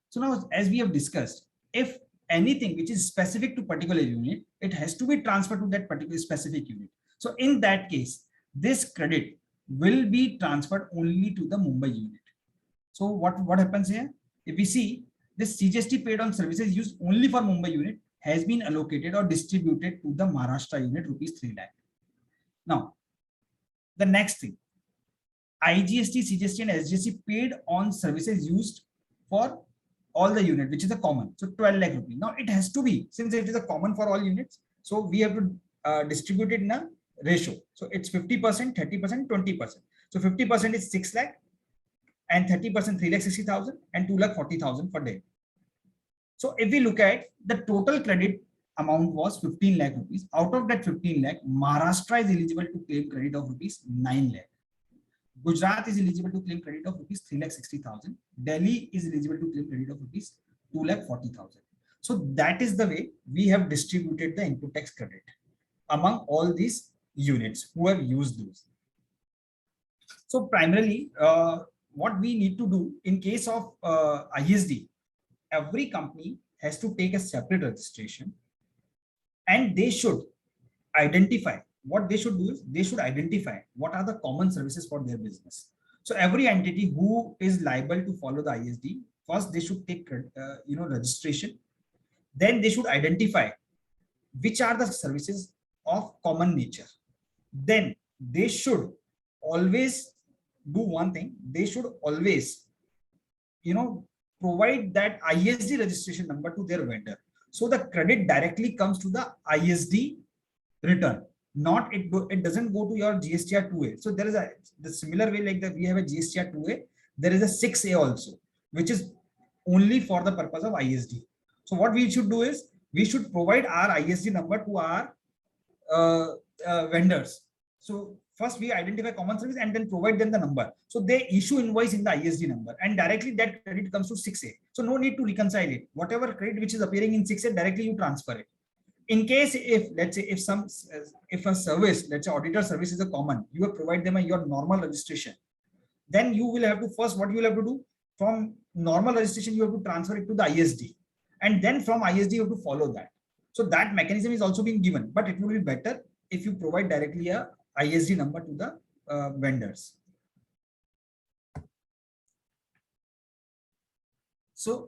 D: So now, as we have discussed, if anything which is specific to particular unit, it has to be transferred to that particular specific unit. So in that case, this credit will be transferred only to the Mumbai unit. So what happens here? If we see this CGST paid on services used only for Mumbai unit, has been allocated or distributed to the Maharashtra unit rupees 3 lakh. Now, the next thing, IGST, CGST and SGST paid on services used for all the unit, which is a common. So 12 lakh rupees. Now it has to be, since it is a common for all units, so we have to distribute it in a ratio. So it's 50%, 30%, 20%. So 50% is 6 lakh and 30% 3,60,000 and 2,40,000 per day. So if we look at the total credit amount was 15 lakh rupees. Out of that 15 lakh, Maharashtra is eligible to claim credit of rupees 9 lakh. Gujarat is eligible to claim credit of rupees 3,60,000. Delhi is eligible to claim credit of rupees 2,40,000. So that is the way we have distributed the input tax credit among all these units who have used those. So primarily, what we need to do in case of ISD, every company has to take a separate registration, and they should identify. What they should do is they should identify what are the common services for their business. So every entity who is liable to follow the ISD, first they should take registration. Then they should identify which are the services of common nature. Then they should always do one thing. They should always, provide that ISD registration number to their vendor. So the credit directly comes to the ISD return. Not it doesn't go to your GSTR 2A. So there is the similar way like that we have a GSTR 2A. There is a 6A also, which is only for the purpose of ISD. So what we should do is we should provide our ISD number to our vendors. So first we identify common service and then provide them the number. So they issue invoice in the ISD number and directly that credit comes to 6A. So no need to reconcile it. Whatever credit which is appearing in 6A, directly you transfer it. In case if let's say if a service, let's say auditor service is a common, you will provide them your normal registration. Then you will have to first what you will have to do, from normal registration you have to transfer it to the ISD, and then from ISD you have to follow that. So that mechanism is also being given, but it will be better if you provide directly a ISD number to the vendors. So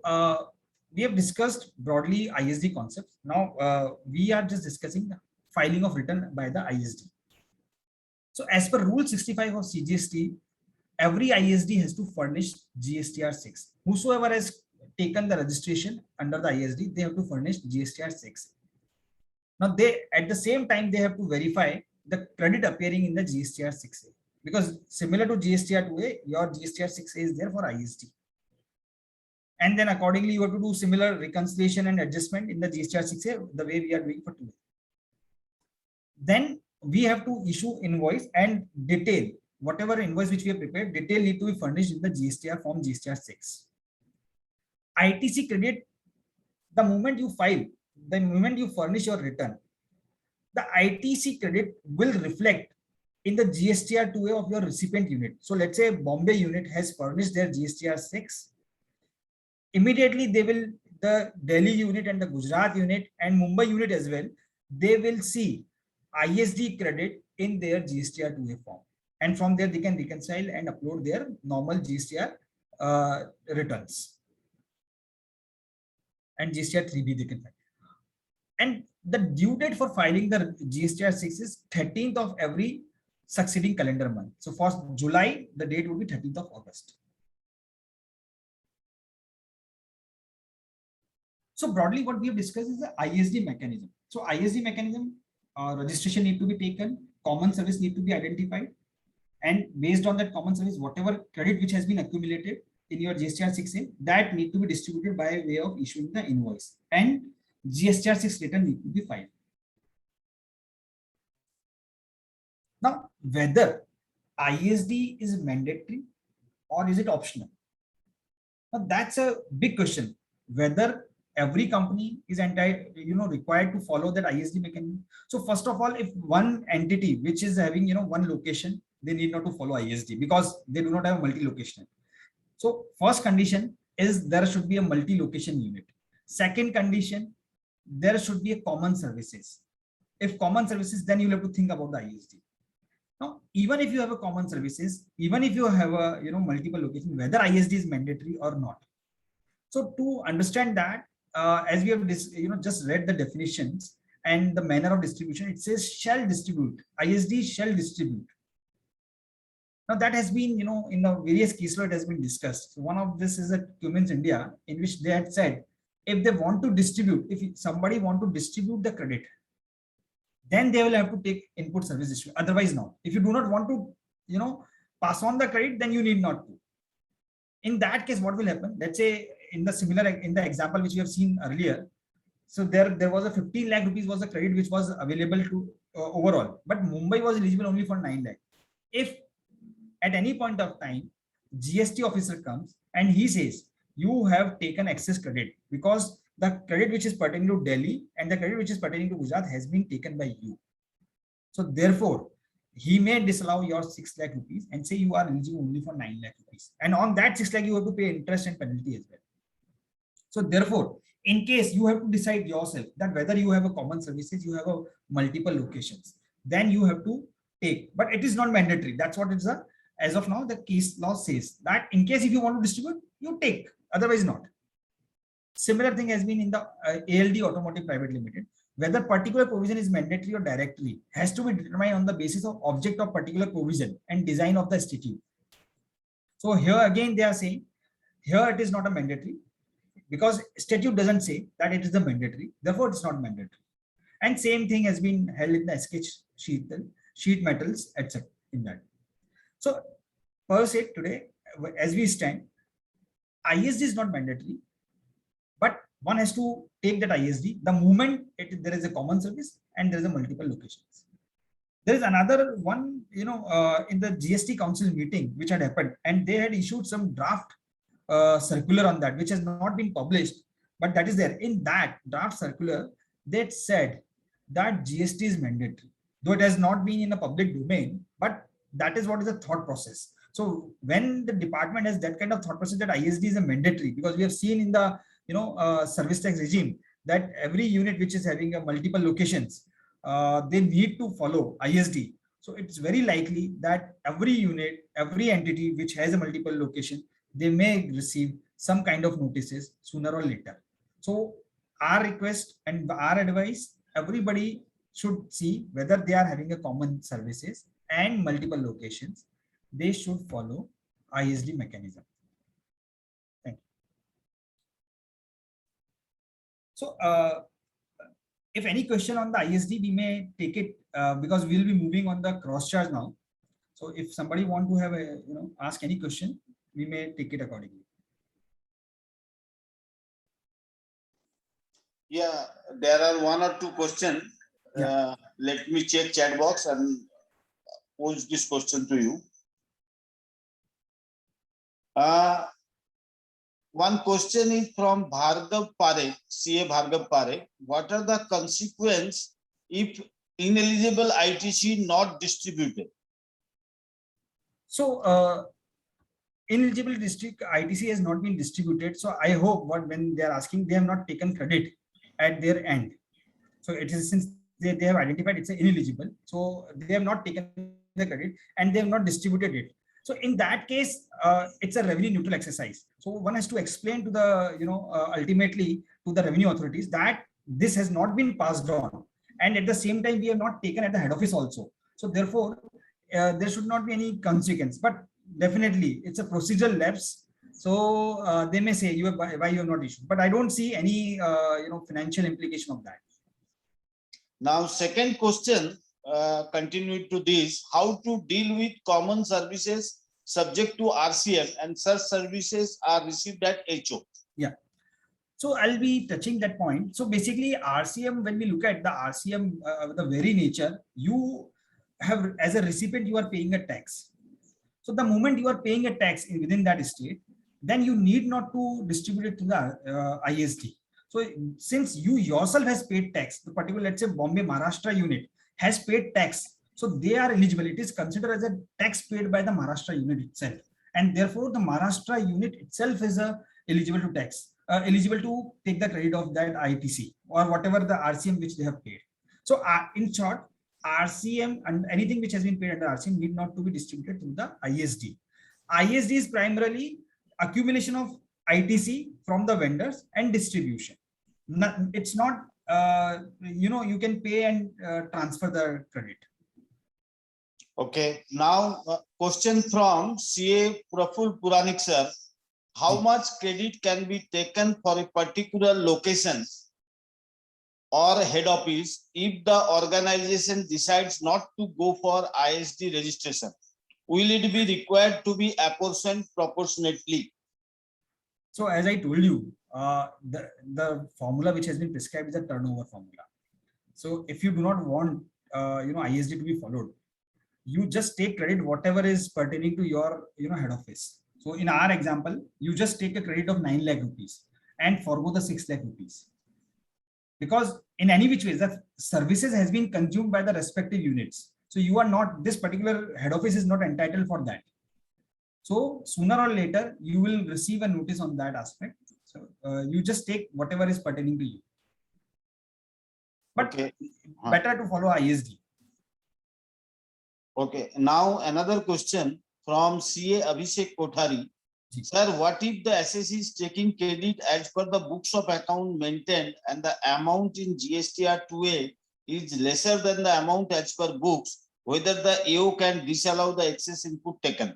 D: we have discussed broadly ISD concepts. Now we are just discussing the filing of return by the ISD. So as per Rule 65 of CGST, every ISD has to furnish GSTR 6. Whosoever has taken the registration under the ISD, they have to furnish GSTR 6. Now they at the same time they have to verify the credit appearing in the GSTR 6A, because similar to GSTR 2A, your GSTR 6A is there for ISD. And then accordingly, you have to do similar reconciliation and adjustment in the GSTR 6A, the way we are doing for 2A. Then we have to issue invoice and detail, whatever invoice which we have prepared, detail need to be furnished in the GSTR form GSTR 6. ITC credit, the moment you file, the moment you furnish your return, the ITC credit will reflect in the GSTR 2A of your recipient unit. So let's say Bombay unit has furnished their GSTR 6. Immediately they will, the Delhi unit and the Gujarat unit and Mumbai unit as well, they will see ISD credit in their GSTR 2A form. And from there they can reconcile and upload their normal GSTR returns. And GSTR 3B they can file. And the due date for filing the GSTR 6 is 13th of every succeeding calendar month. So for July, the date would be 13th of August. So broadly, what we have discussed is the ISD mechanism. So ISD mechanism, registration need to be taken, common service need to be identified, and based on that common service, whatever credit which has been accumulated in your GSTR 6A, that need to be distributed by way of issuing the invoice, and GSTR 6 return need to be filed. Now, whether ISD is mandatory or is it optional? Now, that's a big question. Whether every company is required to follow that ISD mechanism. So first of all, if one entity which is having one location, they need not to follow ISD because they do not have a multi-location. So first condition is there should be a multi-location unit. Second condition, there should be a common services. If common services, then you have to think about the ISD. Now, even if you have a common services, even if you have a multiple location, whether ISD is mandatory or not. So to understand that, as we have just read the definitions and the manner of distribution, it says shall distribute. ISD shall distribute. Now that has been, in the various case law, it has been discussed. So one of this is at Cummins India, in which they had said, if they want to distribute, if somebody want to distribute the credit, then they will have to take input service issue. Otherwise, not. If you do not want to, pass on the credit, then you need not to. In that case, what will happen? Let's say in the example which we have seen earlier. So there was a 15 lakh rupees was the credit which was available to overall, but Mumbai was eligible only for 9 lakh. If at any point of time, GST officer comes and he says, you have taken excess credit because the credit which is pertaining to Delhi and the credit which is pertaining to Gujarat has been taken by you. So therefore, he may disallow your 6 lakh rupees and say you are eligible only for 9 lakh rupees. And on that 6 lakh, you have to pay interest and penalty as well. So therefore, in case you have to decide yourself that whether you have a common services, you have a multiple locations, then you have to take, but it is not mandatory. That's what it's a, as of now, the case law says that in case if you want to distribute, you take, otherwise not. Similar thing has been in the ALD Automotive Private Limited. Whether particular provision is mandatory or directory has to be determined on the basis of object of particular provision and design of the statute. So here again, they are saying, here it is not a mandatory because statute doesn't say that it is the mandatory, therefore it's not mandatory. And same thing has been held in the sketch sheet metals, etc. in that. So per se today, as we stand, ISD is not mandatory, but one has to take that ISD the moment there is a common service and there is a multiple locations. There is another one, in the GST Council meeting which had happened, and they had issued some draft circular on that, which has not been published, but that is there. In that draft circular, they said that GST is mandatory, though it has not been in a public domain, but that is what is the thought process. So when the department has that kind of thought process that ISD is a mandatory, because we have seen in the service tax regime that every unit which is having a multiple locations, they need to follow ISD. So it's very likely that every unit, every entity which has a multiple location, they may receive some kind of notices sooner or later. So our request and our advice, everybody should see whether they are having a common services and multiple locations, they should follow ISD mechanism. Thank you. So if any question on the ISD, we may take it because we will be moving on the cross charge now. So if somebody want to have a, ask any question, we may take it accordingly.
B: Yeah, there are one or two questions.
D: Yeah.
B: Let me check chat box and pose this question to you. One question is from Bhargav Pare, CA Bhargav Pare. What are the consequences if ineligible ITC not distributed?
D: So ineligible district ITC has not been distributed. So I hope when they are asking, they have not taken credit at their end. So it is since they have identified it's ineligible. So they have not taken the credit and they have not distributed it. So in that case, it's a revenue neutral exercise. So one has to explain to the, ultimately to the revenue authorities that this has not been passed on. And at the same time, we have not taken at the head office also. So therefore, there should not be any consequence, but definitely it's a procedural lapse. So they may say why you have not issued, but I don't see any, financial implication of that.
B: Now, second question, continue to this, how to deal with common services subject to RCM and such services are received at HO.
D: Yeah. So I'll be touching that point. So basically RCM, when we look at the RCM, the very nature, you have, as a recipient, you are paying a tax. So the moment you are paying a tax within that state, then you need not to distribute it to the ISD. So since you yourself has paid tax, the particular, let's say Bombay Maharashtra unit has paid tax, so they are eligible. It is considered as a tax paid by the Maharashtra unit itself, and therefore the Maharashtra unit itself is eligible to tax, eligible to take the credit of that ITC or whatever the RCM which they have paid. So in short, RCM and anything which has been paid under RCM need not to be distributed to the ISD. ISD is primarily accumulation of ITC from the vendors and distribution. It's not, you can pay and transfer the credit.
B: Okay, now question from CA Praful Puranik sir. How much credit can be taken for a particular location or head office if the organization decides not to go for ISD registration? Will it be required to be apportioned proportionately?
D: So as I told you, the formula which has been prescribed is a turnover formula. So if you do not want ISD to be followed, you just take credit whatever is pertaining to your head office. So in our example, you just take a credit of 9 lakh rupees and forgo the 6 lakh rupees. Because in any which ways, that services has been consumed by the respective units. So you are not, this particular head office is not entitled for that. So sooner or later, you will receive a notice on that aspect. So you just take whatever is pertaining to you. But
B: Okay.
D: better to follow ISD.
B: Okay, now another question from CA Abhishek Kothari. Sir, what if the assessee is taking credit as per the books of account maintained and the amount in GSTR 2A is lesser than the amount as per books, whether the AO can disallow the excess input taken?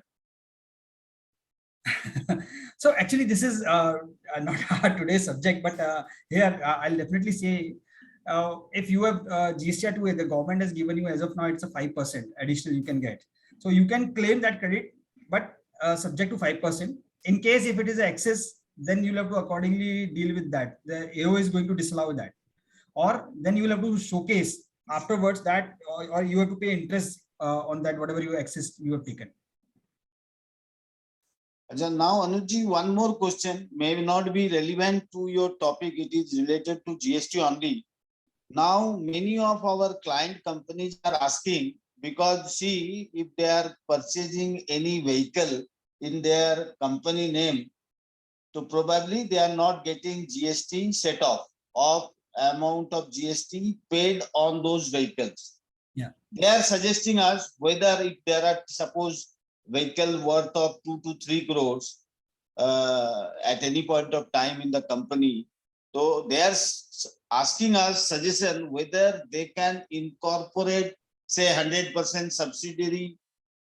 D: So actually this is not our today's subject, but here I'll definitely say, if you have GSTR 2A, the government has given you as of now, it's a 5% additional you can get. So you can claim that credit, but subject to 5%. In case if it is excess, then you'll have to accordingly deal with that. The AO is going to disallow that. Or then you will have to showcase afterwards that, or you have to pay interest on that, whatever you excess you have taken.
B: Now, Anuj, one more question may not be relevant to your topic. It is related to GST only. Now, many of our client companies are asking, because see, if they are purchasing any vehicle in their company name, so probably they are not getting GST set off of amount of GST paid on those vehicles.
D: Yeah.
B: They are suggesting us whether if there are, suppose, vehicle worth of 2 to 3 crores at any point of time in the company. So they are asking us suggestion whether they can incorporate, say, 100% subsidiary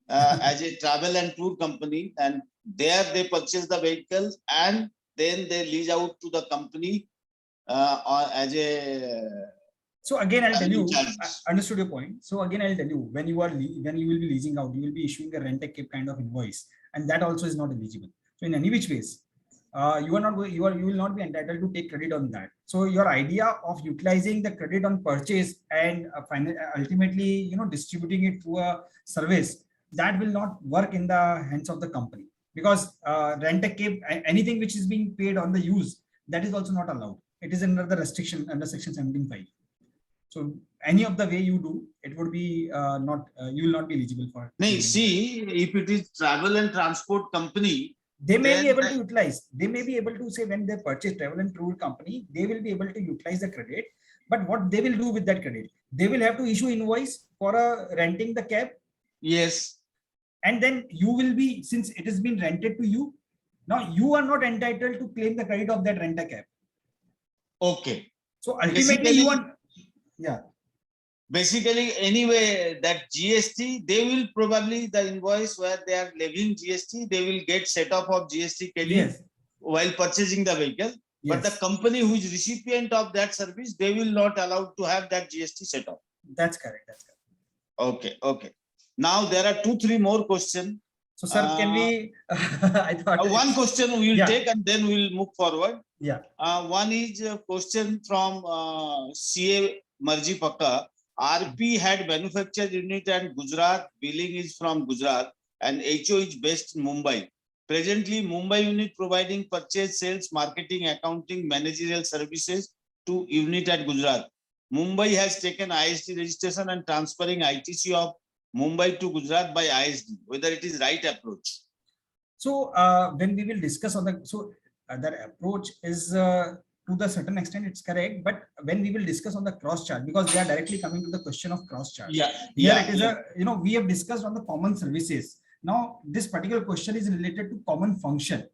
B: as a travel and tour company, and there they purchase the vehicle and then they lease out to the company as a.
D: So again, I'll tell you,
B: charges.
D: I understood your point. So again, I'll tell you, when you will be leasing out, you will be issuing a rent-a-cap kind of invoice, and that also is not eligible. So in any which ways, you will not be entitled to take credit on that. So your idea of utilizing the credit on purchase and ultimately, distributing it through a service, that will not work in the hands of the company, because rent-a-cap, anything which is being paid on the use, that is also not allowed. It is under the restriction under Section 17(5). So any of the way you do, it would be you will not be eligible for it.
B: No, see, if it is travel and transport company,
D: they may be able to utilize. They may be able to say when they purchase travel and tour company, they will be able to utilize the credit. But what they will do with that credit, they will have to issue invoice for renting the cab.
B: Yes.
D: And then you will be, since it has been rented to you, now you are not entitled to claim the credit of that rent-a-cab.
B: Okay.
D: So ultimately you want. Yeah.
B: Basically, anyway, that GST, they will probably the invoice where they are levying GST, they will get set off of GST credit while purchasing the vehicle. But the company who is recipient of that service, they will not allow to have that GST set off.
D: That's correct. That's correct.
B: Okay. Okay. Now there are 2-3 more questions.
D: So, sir, can we? I thought
B: one question we will take and then we will move forward.
D: Yeah.
B: One is a question from CA Marji Pakka. RP had manufactured unit and Gujarat, billing is from Gujarat, and HO is based in Mumbai. Presently, Mumbai unit providing purchase, sales, marketing, accounting, managerial services to unit at Gujarat. Mumbai has taken ISD registration and transferring ITC of Mumbai to Gujarat by ISD, whether it is right approach.
D: So when we will discuss on that approach is to the certain extent it's correct, but when we will discuss on the cross charge, because they are directly coming to the question of cross charge. It is we have discussed on the common services. Now this particular question is related to common function.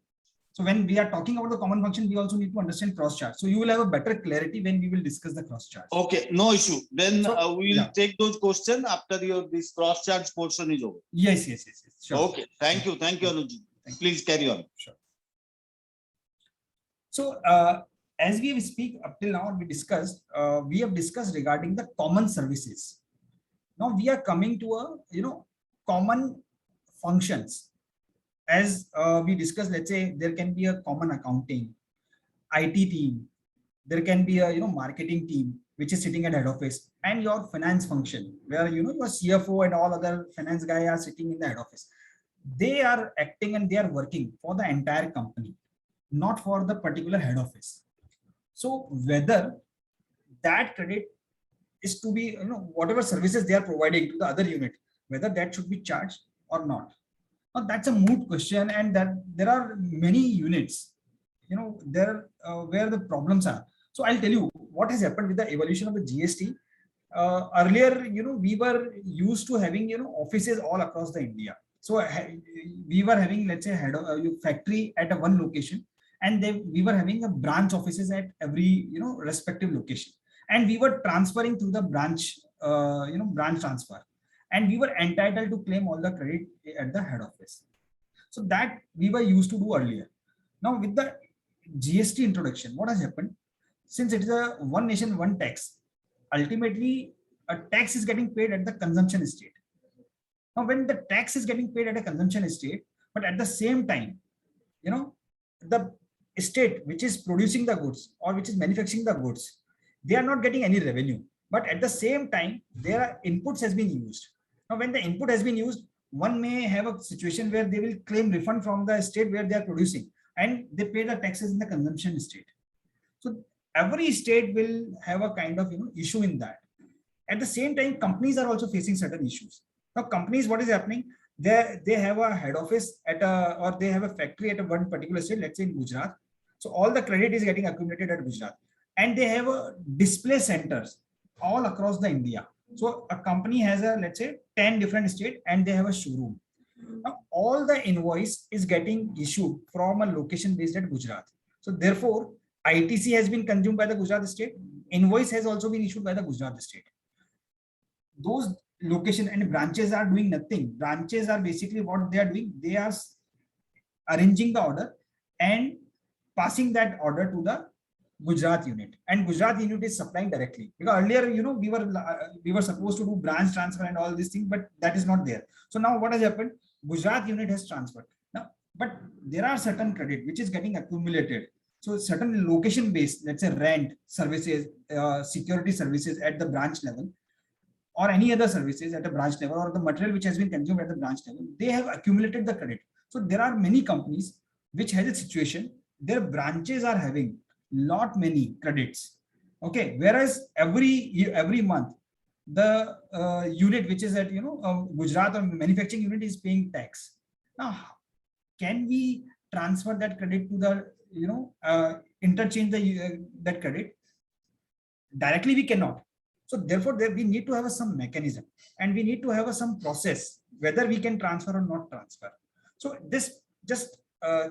D: So when we are talking about the common function, we also need to understand cross charge. So you will have a better clarity when we will discuss the cross charge.
B: Okay, no issue. Then
D: So,
B: we will
D: yeah.
B: take those questions after this cross charge portion is over.
D: Yes. Sure.
B: Okay, thank you, Anuj. Please carry on.
D: Sure. So as we speak up till now, we have discussed regarding the common services. Now we are coming to a common functions. As we discussed, let's say there can be a common accounting, IT team, there can be a marketing team which is sitting at head office, and your finance function where your CFO and all other finance guys are sitting in the head office. They are acting and they are working for the entire company, not for the particular head office. So whether that credit is to be whatever services they are providing to the other unit, whether that should be charged or not. Now that's a moot question, and that there are many units there where the problems are. So I'll tell you what has happened with the evolution of the GST. Earlier we were used to having offices all across the India. So we were having, let's say, head factory at a one location, and we were having a branch offices at every respective location, and we were transferring through the branch branch transfer, and we were entitled to claim all the credit at the head office. So that we were used to do earlier. Now with the GST introduction, what has happened? Since it is a one nation, one tax, ultimately a tax is getting paid at the consumption state. Now when the tax is getting paid at a consumption state, but at the same time, the state which is producing the goods or which is manufacturing the goods, they are not getting any revenue. But at the same time, their inputs has been used. Now when the input has been used, one may have a situation where they will claim refund from the state where they are producing, and they pay the taxes in the consumption state. So every state will have a kind of issue in that. At the same time, companies are also facing certain issues. Now companies, what is happening? They have a head office or they have a factory at a one particular state, let's say in Gujarat. So all the credit is getting accumulated at Gujarat, and they have a display centers all across the India. So a company has let's say 10 different states, and they have a showroom. Now all the invoice is getting issued from a location based at Gujarat. So therefore, ITC has been consumed by the Gujarat state. Invoice has also been issued by the Gujarat state. Those location and branches are doing nothing. Branches are basically what they are doing. They are arranging the order and passing that order to the Gujarat unit, and Gujarat unit is supplying directly. Because earlier, we were supposed to do branch transfer and all these things, but that is not there. So now what has happened? Gujarat unit has transferred. Now, but there are certain credit which is getting accumulated. So certain location based, let's say rent services, security services at the branch level, or any other services at a branch level, or the material which has been consumed at the branch level, they have accumulated the credit. So there are many companies which has a situation, their branches are having many credits. Okay, whereas every month the unit which is at Gujarat or manufacturing unit is paying tax. Now, can we transfer that credit to the interchange that credit? Directly we cannot. So therefore, we need to have some mechanism, and we need to have some process whether we can transfer or not transfer. So this just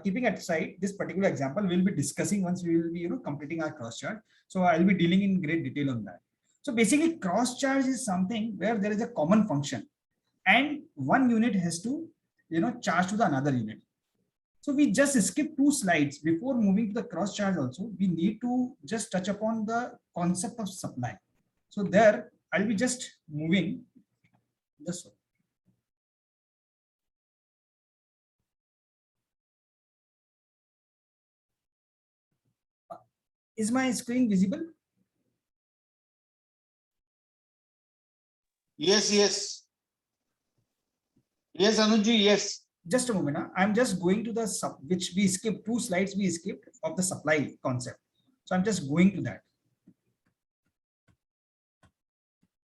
D: keeping aside this particular example, we'll be discussing once we will be completing our cross charge. So I'll be dealing in great detail on that. So basically, cross charge is something where there is a common function, and one unit has to charge to the another unit. So we just skip 2 slides before moving to the cross charge. Also, we need to just touch upon the concept of supply. So there, I'll be just moving this one. Is my screen visible?
B: Yes, Anuji, yes.
D: Just a moment. I'm just going to the which we skipped 2 slides we skipped of the supply concept. So I'm just going to that.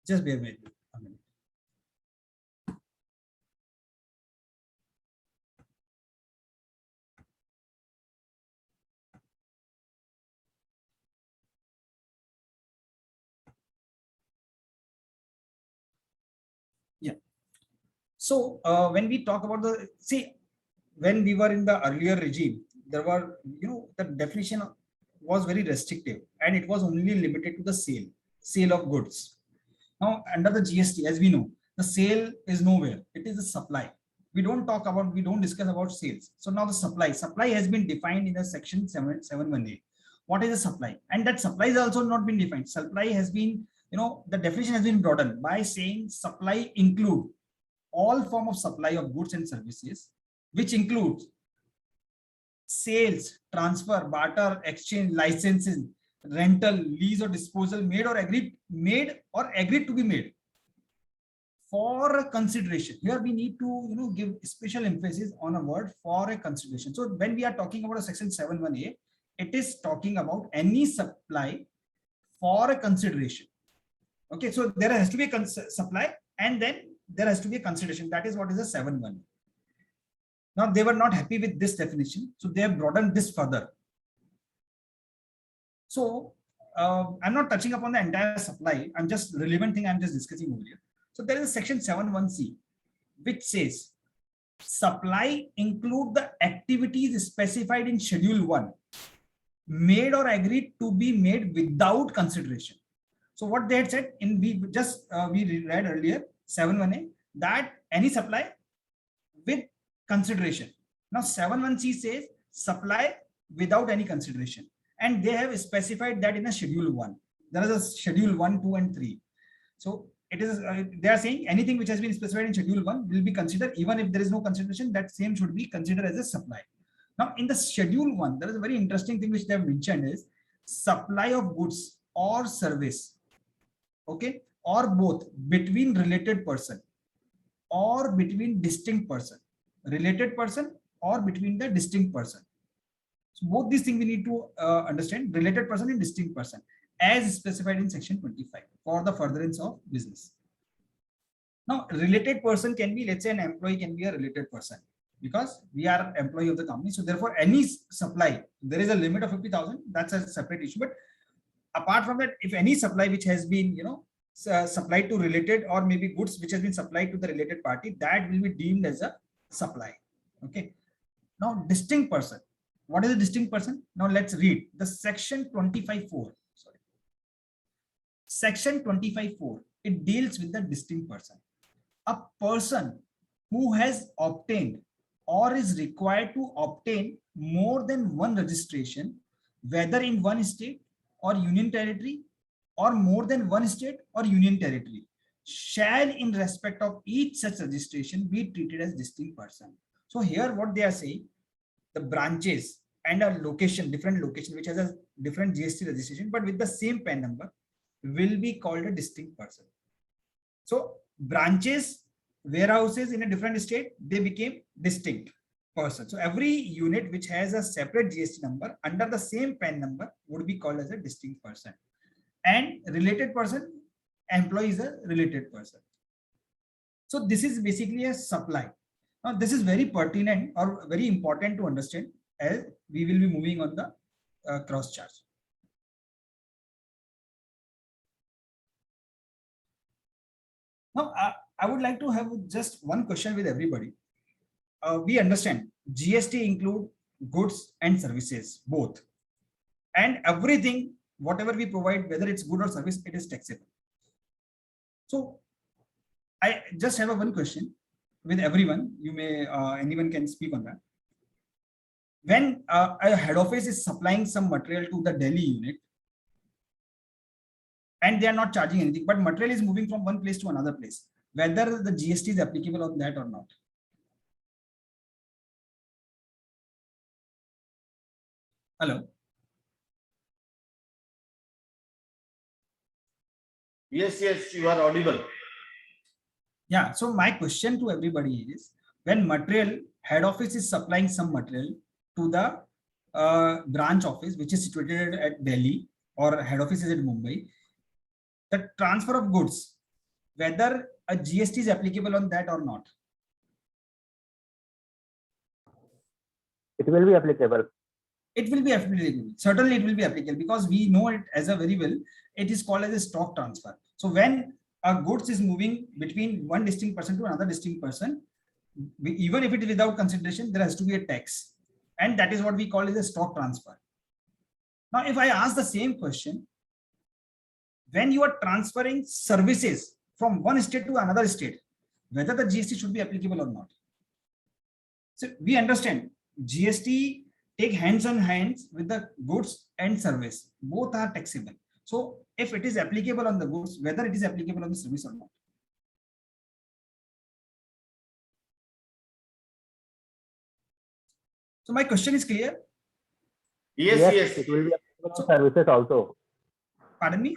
D: Just bear with me a minute. Yeah. So when we talk about when we were in the earlier regime, there were, the definition was very restrictive and it was only limited to the sale of goods. Now, under the GST, as we know, the sale is nowhere. It is the supply. We don't discuss about sales. So now the supply has been defined in the section 7.1a. What is the supply? And that supply is also not been defined. Supply has been, the definition has been broadened by saying supply include all form of supply of goods and services, which includes sales, transfer, barter, exchange, licensing, rental, lease or disposal made or agreed to be made for a consideration. Here we need to give special emphasis on a word for a consideration. So when we are talking about a section 7.1a, it is talking about any supply for a consideration. Okay, so there has to be a supply and then there has to be a consideration. That is what is a 7.1. Now they were not happy with this definition, so they have broadened this further. So I'm not touching upon the entire supply. I'm just relevant thing I'm just discussing over here. So there is a section 7.1c, which says supply include the activities specified in schedule 1, made or agreed to be made without consideration. So what they had said in we read earlier 7.1a, that any supply with consideration. Now 7.1c says supply without any consideration, and they have specified that in a schedule 1. There is a schedule 1, 2 and 3. So it is they are saying anything which has been specified in schedule 1 will be considered, even if there is no consideration, that same should be considered as a supply. Now in the schedule 1, there is a very interesting thing which they have mentioned is supply of goods or service, okay, or both between related person or between distinct person, related person or between the distinct person. So both these things we need to understand, related person and distinct person, as specified in section 25 for the furtherance of business. Now related person can be, let's say an employee can be a related person because we are employee of the company. So therefore any supply, there is a limit of 50,000, that's a separate issue. But apart from that, if any supply which has been supplied to related, or maybe goods which has been supplied to the related party, that will be deemed as a supply. Okay. Now distinct person. What is a distinct person? Now let's read the section 25.4. Sorry. Section 25.4. It deals with the distinct person. A person who has obtained or is required to obtain more than one registration, whether in one state or union territory, or more than one state or union territory, shall in respect of each such registration be treated as distinct person. So here what they are saying, the branches and a location, different location which has a different GST registration but with the same PAN number will be called a distinct person. So branches, warehouses in a different state, they became distinct person. So every unit which has a separate GST number under the same PAN number would be called as a distinct person. And related person, employee is a related person. So this is basically a supply. Now this is very pertinent or very important to understand as we will be moving on the cross charge. Now I would like to have just one question with everybody. We understand GST include goods and services both, and everything whatever we provide, whether it's good or service, it is taxable. So I just have one question with everyone. You may anyone can speak on that. When a head office is supplying some material to the Delhi unit and they are not charging anything, but material is moving from one place to another place, whether the GST is applicable on that or not. Hello.
B: Yes, you are audible.
D: Yeah, so my question to everybody is, when material, head office is supplying some material to the branch office, which is situated at Delhi, or head office is at Mumbai, the transfer of goods, whether a GST is applicable on that or not.
E: It will be applicable.
D: It will be applicable. Certainly it will be applicable because we know it as a very well. It is called as a stock transfer. So when a goods is moving between one distinct person to another distinct person, even if it is without consideration, there has to be a tax. And that is what we call as a stock transfer. Now, if I ask the same question, when you are transferring services from one state to another state, whether the GST should be applicable or not. So we understand GST take hands on hands with the goods and service. Both are taxable. So if it is applicable on the goods, whether it is applicable on the service or not. So my question is clear.
B: Yes.
E: It will be applicable on services also.
D: Pardon me.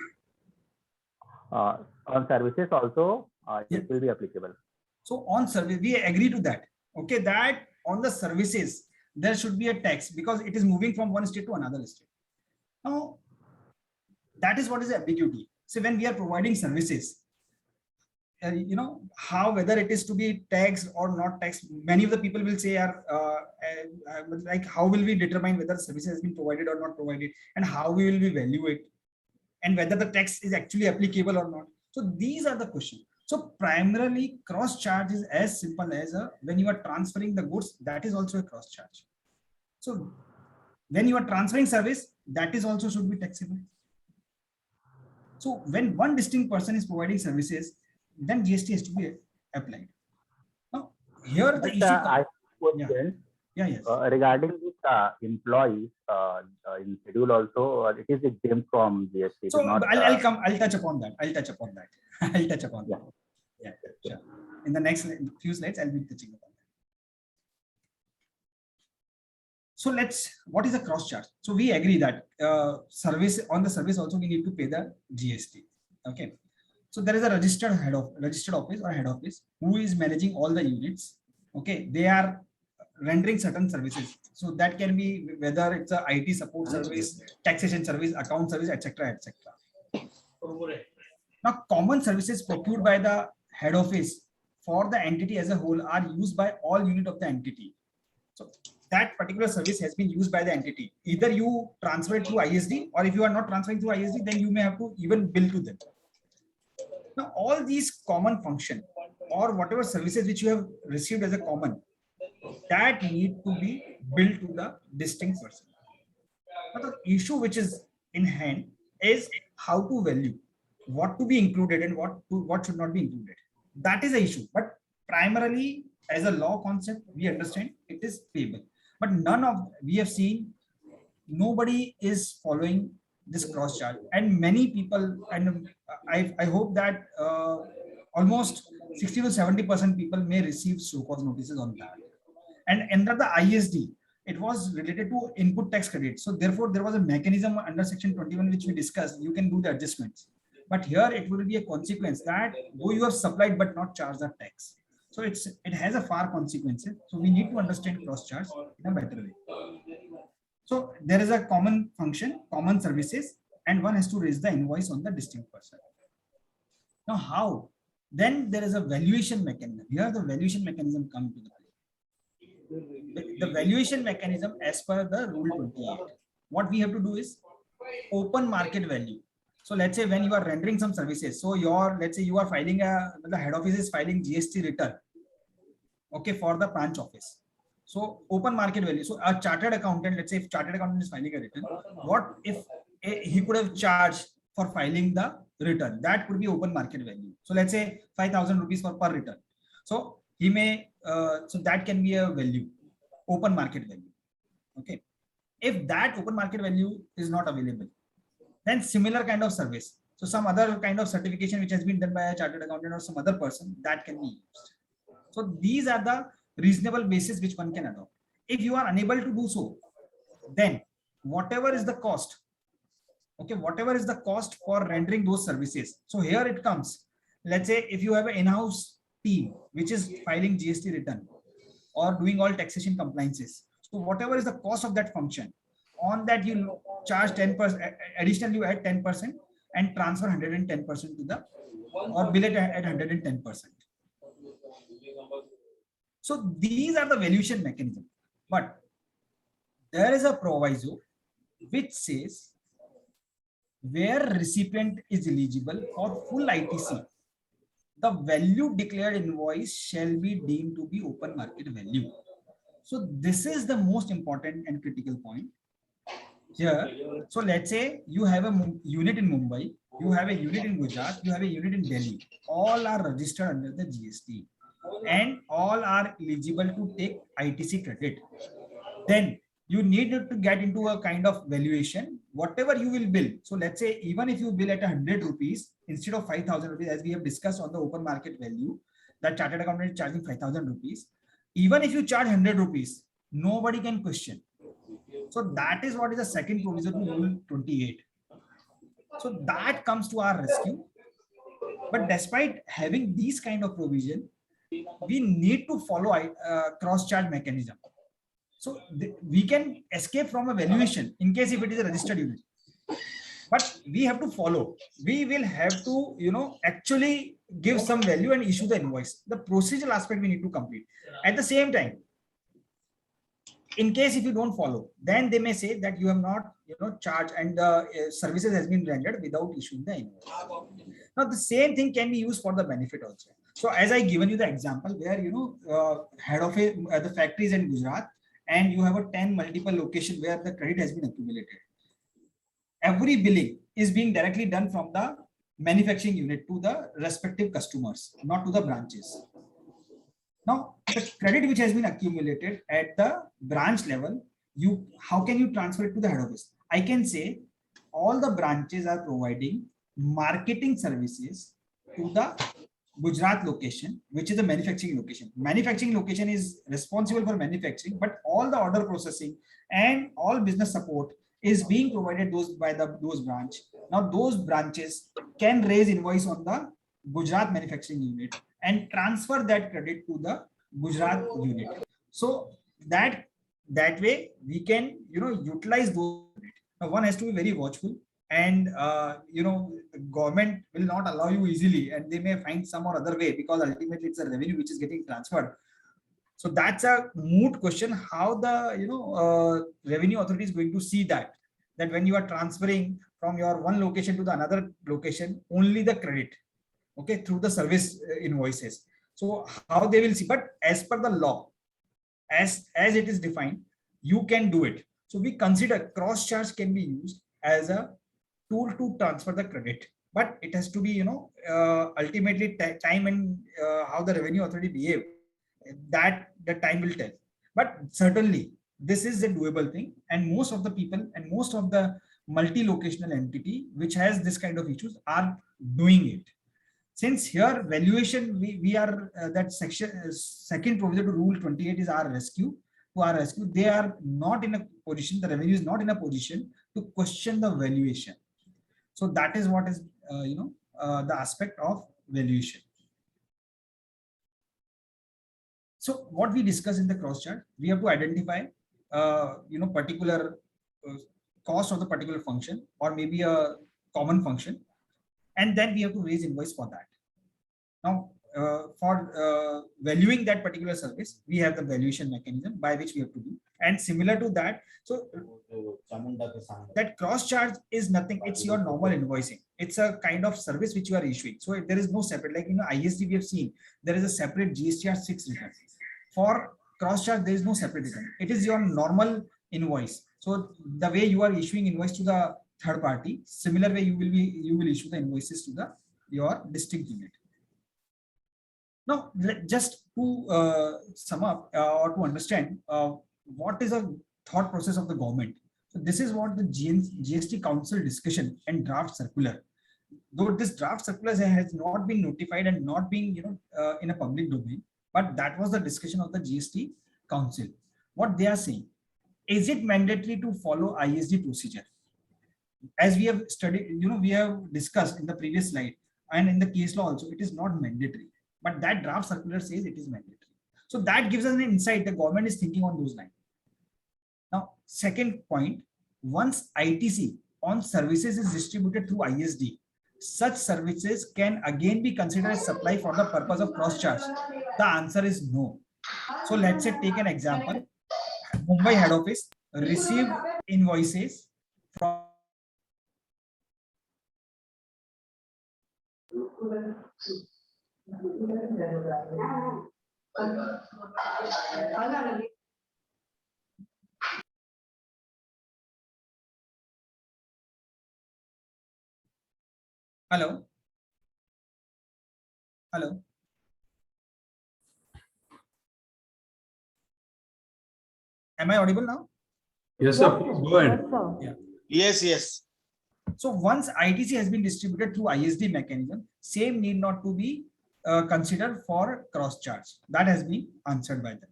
E: On services also,
D: Yeah.
E: it will be applicable.
D: So on service, we agree to that. Okay, that on the services, there should be a tax because it is moving from one state to another state. Now, that is what is ambiguity. So when we are providing services, how whether it is to be taxed or not taxed, many of the people will say, like, how will we determine whether services has been provided or not provided, and how we will value it, and whether the tax is actually applicable or not. So these are the questions. So primarily cross charge is as simple as when you are transferring the goods, that is also a cross charge. So when you are transferring service, that is also should be taxable. So when one distinct person is providing services, then GST has to be applied. Now here the issue.
E: I question
D: Yes.
E: regarding this employees in schedule also, it is exempt from GST.
D: So
E: not,
D: I'll touch upon that. I'll touch upon that.
E: Yeah.
D: Yeah, sure. In the next few slides, I'll be touching upon that. So what is a cross charge? So we agree that service on the service also we need to pay the GST. Okay. So there is a registered office or head office who is managing all the units. Okay. They are rendering certain services. So that can be whether it's a IT support service, taxation service, account service, etc., etc. Now, common services procured by the head office for the entity as a whole are used by all unit of the entity. So that particular service has been used by the entity. Either you transfer it through ISD, or if you are not transferring through ISD, then you may have to even bill to them. Now, all these common function or whatever services which you have received as a common, that need to be billed to the distinct person. But the issue which is in hand is how to value, what to be included and what should not be included. That is the issue. But primarily, as a law concept, we understand it is payable. But we have seen nobody is following this cross charge, and many people, and I hope that almost 60 to 70% people may receive show cause notices on that. And under the ISD, it was related to input tax credit. So therefore, there was a mechanism under section 21 which we discussed. You can do the adjustments. But here it will be a consequence that though you have supplied but not charged the tax. So it has a far consequences. So we need to understand cross charge in a better way. So there is a common function, common services, and one has to raise the invoice on the distinct person. Now how? Then there is a valuation mechanism. Here the valuation mechanism comes to the play. The valuation mechanism as per the rule 28. What we have to do is open market value. So let's say when you are rendering some services, so let's say you are filing the head office is filing GST return, okay, for the branch office. So open market value. So a chartered accountant, let's say if chartered accountant is filing a return, what if he could have charged for filing the return? That could be open market value. So let's say 5,000 rupees per return. So he may, so that can be a value, open market value. Okay. If that open market value is not available, then similar kind of service. So some other kind of certification which has been done by a chartered accountant or some other person, that can be used. So these are the reasonable basis which one can adopt. If you are unable to do so, then whatever is the cost, okay, whatever is the cost for rendering those services. So here it comes. Let's say if you have an in-house team which is filing GST return or doing all taxation compliances. So whatever is the cost of that function, on that you charge 10%, additionally you add 10% and transfer 110% to the, or bill it at 110%. So these are the valuation mechanism. But there is a proviso which says where recipient is eligible for full ITC, the value declared invoice shall be deemed to be open market value. So this is the most important and critical point here. So let's say you have a unit in Mumbai, you have a unit in Gujarat, you have a unit in Delhi. All are registered under the GST and all are eligible to take ITC credit. Then you need to get into a kind of valuation, whatever you will bill. So let's say even if you bill at 100 rupees instead of 5,000 rupees, as we have discussed on the open market value, that chartered accountant is charging 5,000 rupees. Even if you charge 100 rupees, nobody can question. So that is what is the second provision to Rule 28. So that comes to our rescue. But despite having these kind of provision, we need to follow cross-charge mechanism. So we can escape from a valuation in case if it is a registered unit. But we have to follow. We will have to, actually give some value and issue the invoice. The procedural aspect we need to complete. At the same time, in case if you don't follow, then they may say that you have not, charged and the services has been rendered without issuing the invoice. Now the same thing can be used for the benefit also. So as I given you the example where head of the factories in Gujarat, and you have a 10 multiple location where the credit has been accumulated. Every billing is being directly done from the manufacturing unit to the respective customers, not to the branches. Now, the credit which has been accumulated at the branch level, how can you transfer it to the head office? I can say all the branches are providing marketing services to the Gujarat location, which is the manufacturing location. Manufacturing location is responsible for manufacturing, but all the order processing and all business support is being provided by those branch. Now those branches can raise invoice on the Gujarat manufacturing unit and transfer that credit to the Gujarat unit. So that way we can utilize those. Now one has to be very watchful, and government will not allow you easily, and they may find some or other way, because ultimately it's a revenue which is getting transferred. So that's a moot question, how the revenue authority is going to see that when you are transferring from your one location to the another location, only the credit, okay, through the service invoices. So how they will see, but as per the law, as it is defined, you can do it. So we consider cross charge can be used as a tool to transfer the credit, but it has to be ultimately time and how the revenue authority behave, that the time will tell. But certainly this is a doable thing, and most of the people and most of the multi-locational entity which has this kind of issues are doing it. Since here valuation, we are that section second provision to Rule 28 is our rescue. They are not in a position, the revenue is not in a position to question the valuation. So that is what is the aspect of valuation. So what we discuss in the cross chart, we have to identify particular cost of the particular function, or maybe a common function, and then we have to raise invoice for that. Now for valuing that particular service, we have the valuation mechanism by which we have to do, and similar to that, so that cross charge is nothing, it's your normal invoicing. It's a kind of service which you are issuing. So there is no separate, like ISD we have seen, there is a separate GSTR 6 return. For cross charge, there is no separate return. It is your normal invoice. So the way you are issuing invoice to the third party, similar way you will issue the invoices to your district unit. Now, just to sum up or to understand what is a thought process of the government. So this is what the GST Council discussion and draft circular. Though this draft circular has not been notified and not being in a public domain, but that was the discussion of the GST Council. What they are saying, is it mandatory to follow ISD procedure? As we have studied, we have discussed in the previous slide, and in the case law also, it is not mandatory. But that draft circular says it is mandatory. So that gives us an insight. The government is thinking on those lines. Now, second point, once ITC on services is distributed through ISD, such services can again be considered as supply for the purpose of cross charge. The answer is no. So let's say take an example. Mumbai head office received invoices from Hello. Hello. Am I audible now?
F: Yes, sir. Please go ahead.
D: Yeah.
B: Yes.
D: So once ITC has been distributed through ISD mechanism, same need not to be considered for cross charge. That has been answered by them.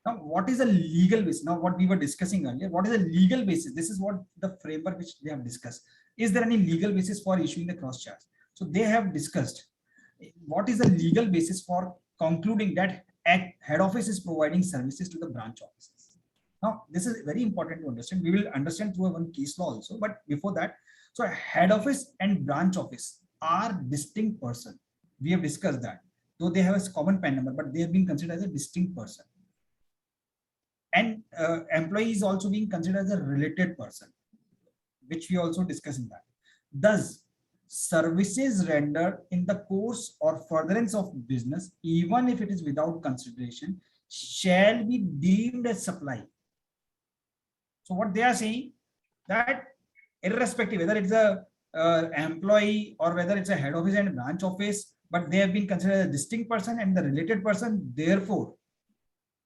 D: Now, what is a legal basis? Now, what we were discussing earlier, what is a legal basis? This is what the framework which they have discussed. Is there any legal basis for issuing the cross charge? So they have discussed what is the legal basis for concluding that head office is providing services to the branch offices. Now, this is very important to understand. We will understand through one case law also, but before that, so head office and branch office are distinct person. We have discussed that, though they have a common PAN number, but they have been considered as a distinct person. And employee is also being considered as a related person, which we also discussed in that. Thus, services rendered in the course or furtherance of business, even if it is without consideration, shall be deemed as supply. So what they are saying, that irrespective whether it's a employee or whether it's a head office and branch office, but they have been considered a distinct person and the related person, therefore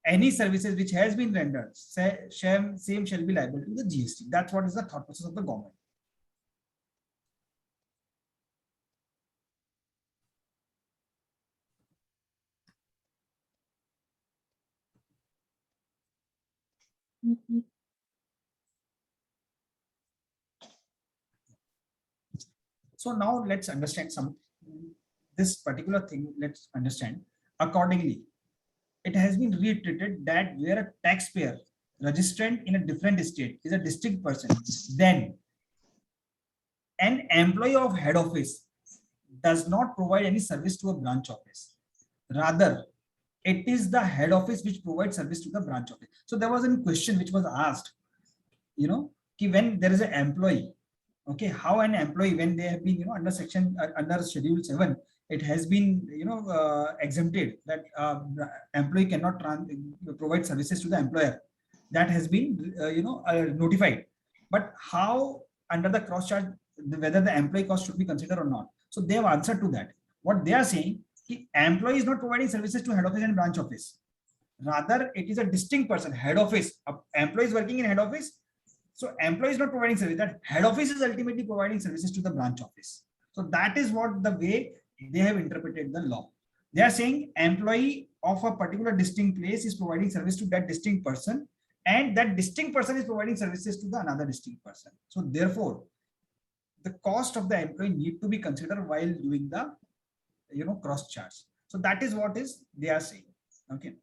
D: any services which has been rendered, same shall be liable to the GST. That's what is the thought process of the government. So now let's understand this particular thing. Let's understand accordingly. It has been reiterated that where a taxpayer registrant in a different state is a distinct person, then an employee of head office does not provide any service to a branch office. Rather, it is the head office which provides service to the branch office. So there was a question which was asked, when there is an employee, okay, how an employee, when they have been, under schedule 7, it has been, exempted that employee cannot provide services to the employer. That has been, notified. But how under the cross charge, whether the employee cost should be considered or not? So they have answered to that. What they are saying, employee is not providing services to head office and branch office. Rather, it is a distinct person, head office. Employee is working in head office. So employee is not providing service. That head office is ultimately providing services to the branch office. So that is what the way they have interpreted the law. They are saying employee of a particular distinct place is providing service to that distinct person, and that distinct person is providing services to the another distinct person. So therefore, the cost of the employee need to be considered while doing the cross charge. So that is what is they are saying. Okay.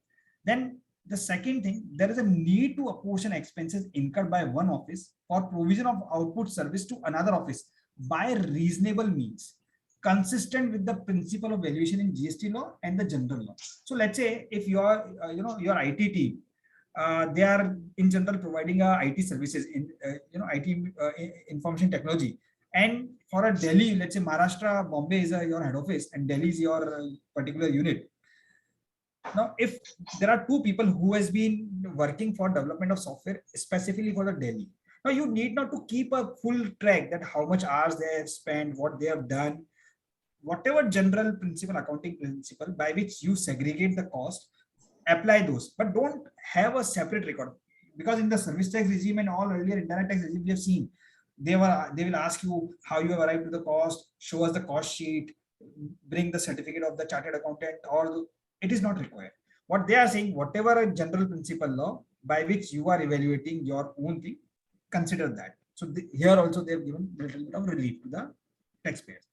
D: Then the second thing, there is a need to apportion expenses incurred by one office for provision of output service to another office by reasonable means, consistent with the principle of valuation in GST law and the general law. So let's say if you are, your IT team, they are in general providing IT services in, IT information technology. And for a Delhi, let's say Maharashtra, Bombay is your head office and Delhi is your particular unit. Now, if there are two people who has been working for development of software specifically for the Delhi, now you need not to keep a full track that how much hours they have spent, what they have done, whatever general principle, accounting principle by which you segregate the cost, apply those, but don't have a separate record, because in the service tax regime and all earlier indirect tax regime we have seen, they will ask you how you have arrived to the cost, show us the cost sheet, bring the certificate of the chartered accountant, or it is not required. What they are saying, whatever a general principle law by which you are evaluating your own thing, consider that. So here also they have given a little bit of relief to the taxpayers.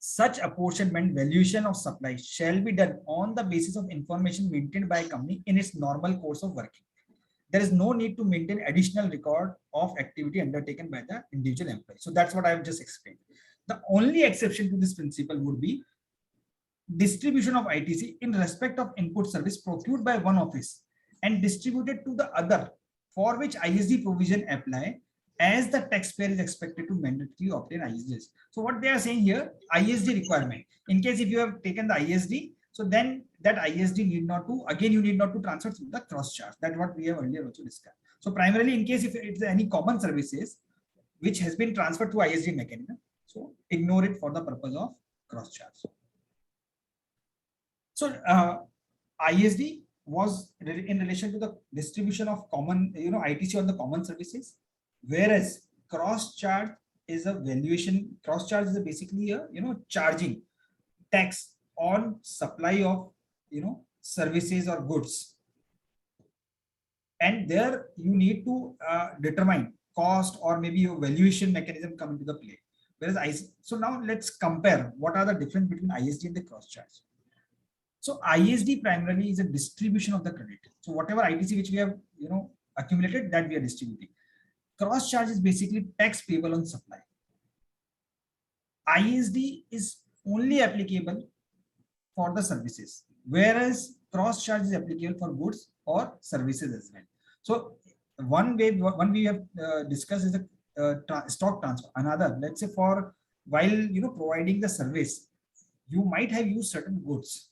D: Such apportionment valuation of supply shall be done on the basis of information maintained by a company in its normal course of working. There is no need to maintain additional record of activity undertaken by the individual employee. So that's what I have just explained. The only exception to this principle would be distribution of ITC in respect of input service procured by one office and distributed to the other, for which ISD provision apply, as the taxpayer is expected to mandatorily obtain ISDs. So what they are saying here, ISD requirement. In case if you have taken the ISD, so then that ISD need not to, again, you need not to transfer through the cross charge. That's what we have earlier also discussed. So primarily in case if it's any common services which has been transferred to ISD mechanism, So ignore it for the purpose of cross charge. So ISD was in relation to the distribution of common, ITC on the common services, whereas cross charge is a valuation. Cross charge is basically a charging tax on supply of services or goods, and there you need to determine cost or maybe your valuation mechanism come into the play. Whereas so now let's compare what are the difference between ISD and the cross charge. So ISD primarily is a distribution of the credit. So whatever ITC which we have accumulated, that we are distributing. Cross charge is basically tax payable on supply. ISD is only applicable for the services, whereas cross charge is applicable for goods or services as well. So one we have discussed is the stock transfer. Another, let's say for while providing the service, you might have used certain goods.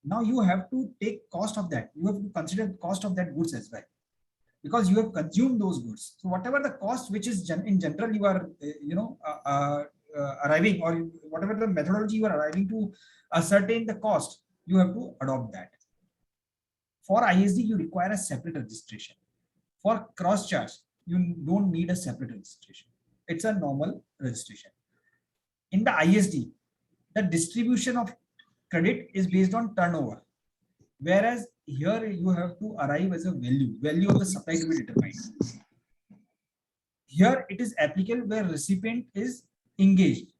D: Now you have to take cost of that. You have to consider the cost of that goods as well, because you have consumed those goods. So whatever the cost which is in general you are arriving, or whatever the methodology you are arriving to ascertain the cost, you have to adopt that. For ISD you require a separate registration. For cross charge you don't need a separate registration. It's a normal registration. In the ISD, the distribution of credit is based on turnover, whereas here you have to arrive as a value of the supply to be determined. Here it is applicable where recipient is engaged.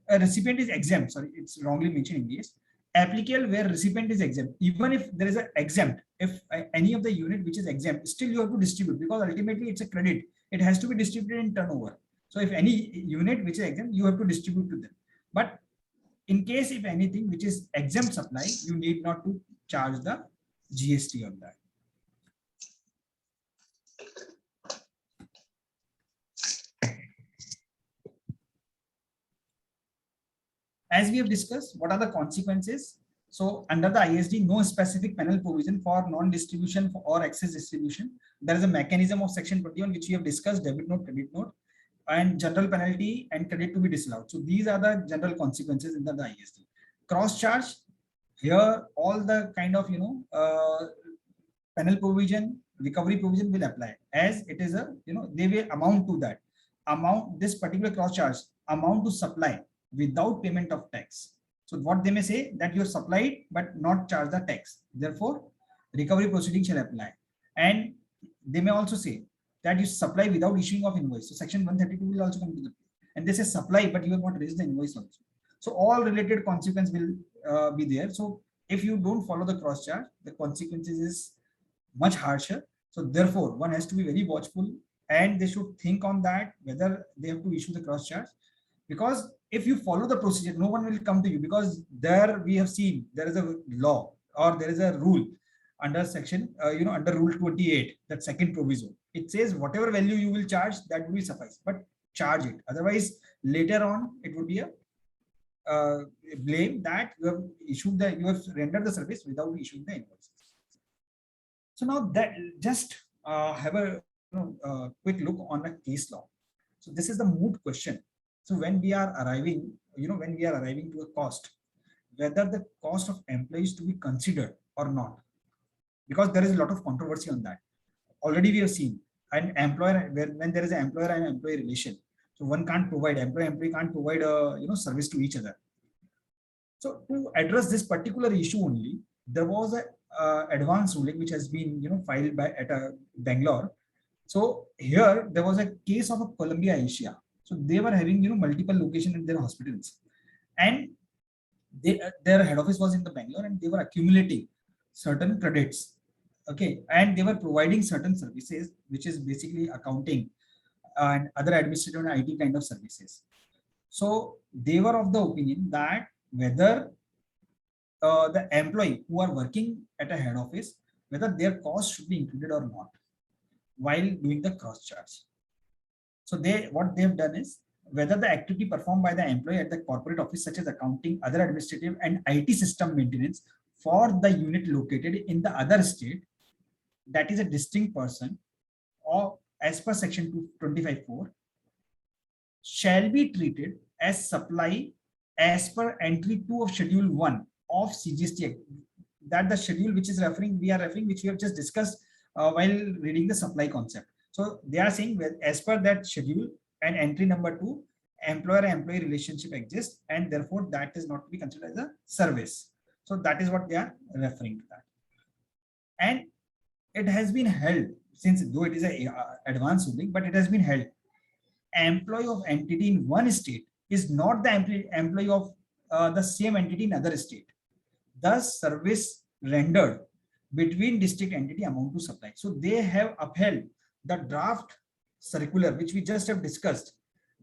D: A recipient is exempt. Sorry, it's wrongly mentioned engaged. Applicable where recipient is exempt. Even if there is an exempt, if any of the unit which is exempt, still you have to distribute, because ultimately it's a credit. It has to be distributed in turnover. So if any unit which is exempt, you have to distribute to them. But in case if anything which is exempt supply, you need not to charge the GST on that. As we have discussed, what are the consequences? So under the ISD, no specific penal provision for non-distribution or excess distribution. There is a mechanism of section 21 which we have discussed, debit note, credit note, and general penalty and credit to be disallowed. So these are the general consequences in the ISD. Cross charge, here all the kind of penal provision, recovery provision will apply, as it is a they will amount to that amount. This particular cross charge amount to supply without payment of tax. So what they may say that you are supplied but not charge the tax, therefore recovery proceeding shall apply. And they may also say that you supply without issuing of invoice. So section 132 will also come to the play. And they say supply, but you have not raised the invoice also. So all related consequence will be there. So if you don't follow the cross charge, the consequences is much harsher. So therefore one has to be very watchful, and they should think on that whether they have to issue the cross charge. Because if you follow the procedure, no one will come to you, because there we have seen there is a law or there is a rule under section under rule 28, that second proviso. It says whatever value you will charge, that will be suffice, but charge it. Otherwise later on it would be a blame that you have rendered the service without issuing the invoices. So now that just have a quick look on the case law. So this is the moot question. So when we are arriving, to a cost, whether the cost of employees to be considered or not, because there is a lot of controversy on that. Already we have seen an employer, when there is an employer and employee relation, so one can't provide, employee can't provide a service to each other. So to address this particular issue only, there was a advance ruling which has been filed by at Bangalore. So here there was a case of a Columbia Asia. So they were having multiple locations in their hospitals, and their head office was in the Bangalore, and they were accumulating certain credits. Okay, and they were providing certain services, which is basically accounting and other administrative and IT kind of services. So they were of the opinion that whether the employee who are working at a head office, whether their cost should be included or not while doing the cross charge. So what they have done is, whether the activity performed by the employee at the corporate office, such as accounting, other administrative and IT system maintenance for the unit located in the other state, that is a distinct person, or as per section 225(4), shall be treated as supply as per entry 2 of schedule 1 of CGST Act. That the schedule which is we are referring, which we have just discussed while reading the supply concept. So they are saying, well, as per that schedule and entry number 2, employer-employee relationship exists, and therefore that is not to be considered as a service. So that is what they are referring to that. And it has been held, since though it is a advanced ruling, but it has been held, employee of entity in one state is not the employee of the same entity in other state. Thus, service rendered between district entity amount to supply. So they have upheld the draft circular, which we just have discussed,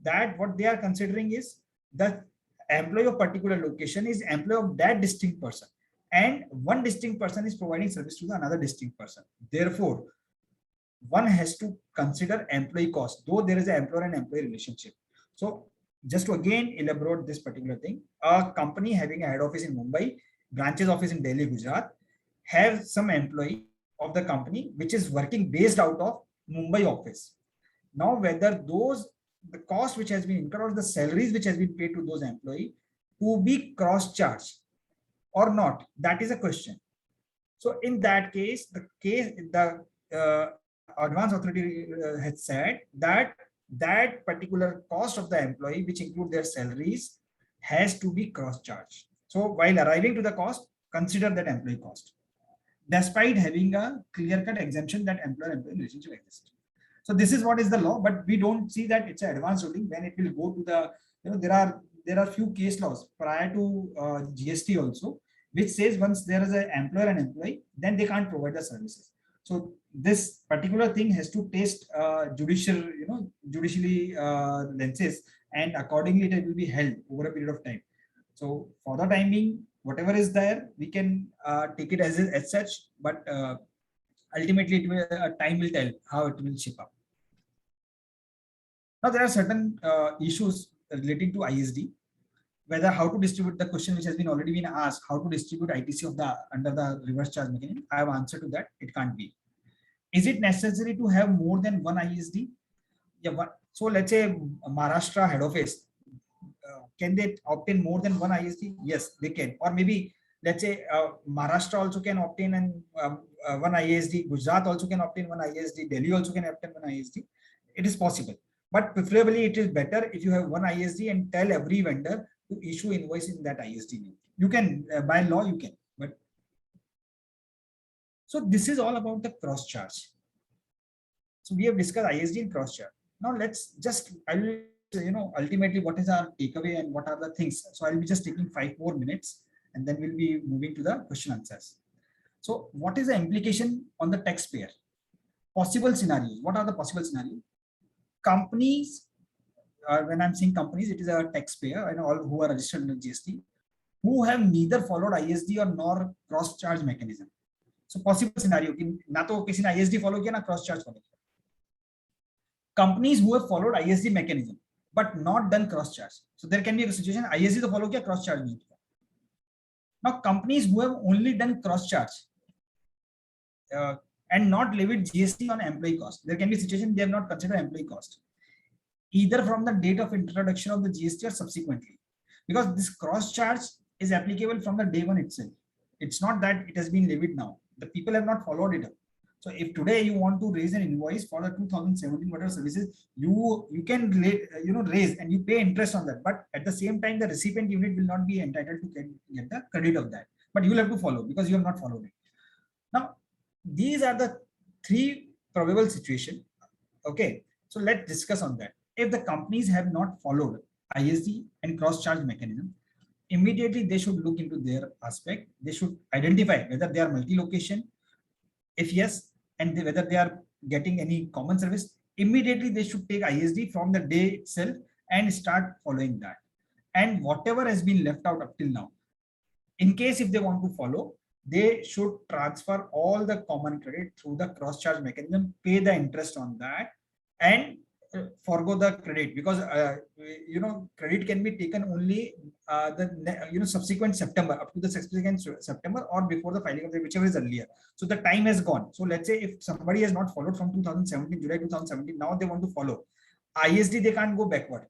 D: that what they are considering is that employee of particular location is employee of that distinct person, and one distinct person is providing service to the another distinct person. Therefore, one has to consider employee cost, though there is an employer and employee relationship. So just to again elaborate this particular thing, a company having a head office in Mumbai, branches office in Delhi, Gujarat, have some employee of the company which is working based out of Mumbai office. Now, whether the cost which has been incurred or the salaries which has been paid to those employees to be cross-charged or not, that is a question. So in that case, the advanced authority has said that that particular cost of the employee, which include their salaries, has to be cross-charged. So while arriving to the cost, consider that employee cost, despite having a clear-cut exemption that employer-employee relationship exists. So this is what is the law, but we don't see that it's an advanced ruling. When it will go to the, there are few case laws prior to GST also, which says once there is an employer and employee, then they can't provide the services. So this particular thing has to taste judicially lenses, and accordingly it will be held over a period of time. So for the time being, whatever is there, we can take it as such, but ultimately time will tell how it will shape up. Now there are certain issues relating to ISD, whether how to distribute the question which has been already been asked, how to distribute ITC of the under the reverse charge mechanism. I have answered to that. It can't be. Is it necessary to have more than one ISD? Yeah. So let's say Maharashtra head office, can they obtain more than one ISD? Yes, they can. Or maybe let's say Maharashtra also can obtain one ISD. Gujarat also can obtain one ISD. Delhi also can obtain one ISD. It is possible. But preferably it is better if you have one ISD and tell every vendor to issue invoice in that ISD name. You can, by law, you can. But so this is all about the cross charge. So we have discussed ISD and cross charge. Now let's just, I will, ultimately what is our takeaway and what are the things. So I'll be just taking 5 more minutes and then we'll be moving to the question answers. So what is the implication on the taxpayer? Possible scenarios. What are the possible scenarios? Companies, when I'm saying companies, it is a taxpayer and all who are registered under GST, who have neither followed ISD or nor cross charge mechanism. So possible scenario, na to kisi ne ISD follow kiya na cross charge follow kiya. Companies who have followed ISD mechanism but not done cross charge. So there can be a situation ISD to follow kiya, cross charge nahi kiya. Now companies who have only done cross charge and not levied GST on employee cost. There can be a situation they have not considered employee cost, either from the date of introduction of the GST or subsequently, because this cross charge is applicable from the day one itself. It's not that it has been levied now. The people have not followed it up. So if today you want to raise an invoice for the 2017 whatever services, you can raise and you pay interest on that. But at the same time, the recipient unit will not be entitled to get the credit of that. But you will have to follow because you have not followed it. Now, these are the 3 probable situations. Okay, so let's discuss on that. If the companies have not followed ISD and cross-charge mechanism, immediately they should look into their aspect. They should identify whether they are multi-location. If yes, and whether they are getting any common service, immediately they should take ISD from the day itself and start following that. And whatever has been left out up till now, in case if they want to follow, they should transfer all the common credit through the cross-charge mechanism, pay the interest on that, and forgo the credit, because credit can be taken only subsequent September, up to the subsequent September or before the filing of the whichever is earlier. So the time has gone. So let's say if somebody has not followed from 2017, July 2017, now they want to follow ISD, they can't go backward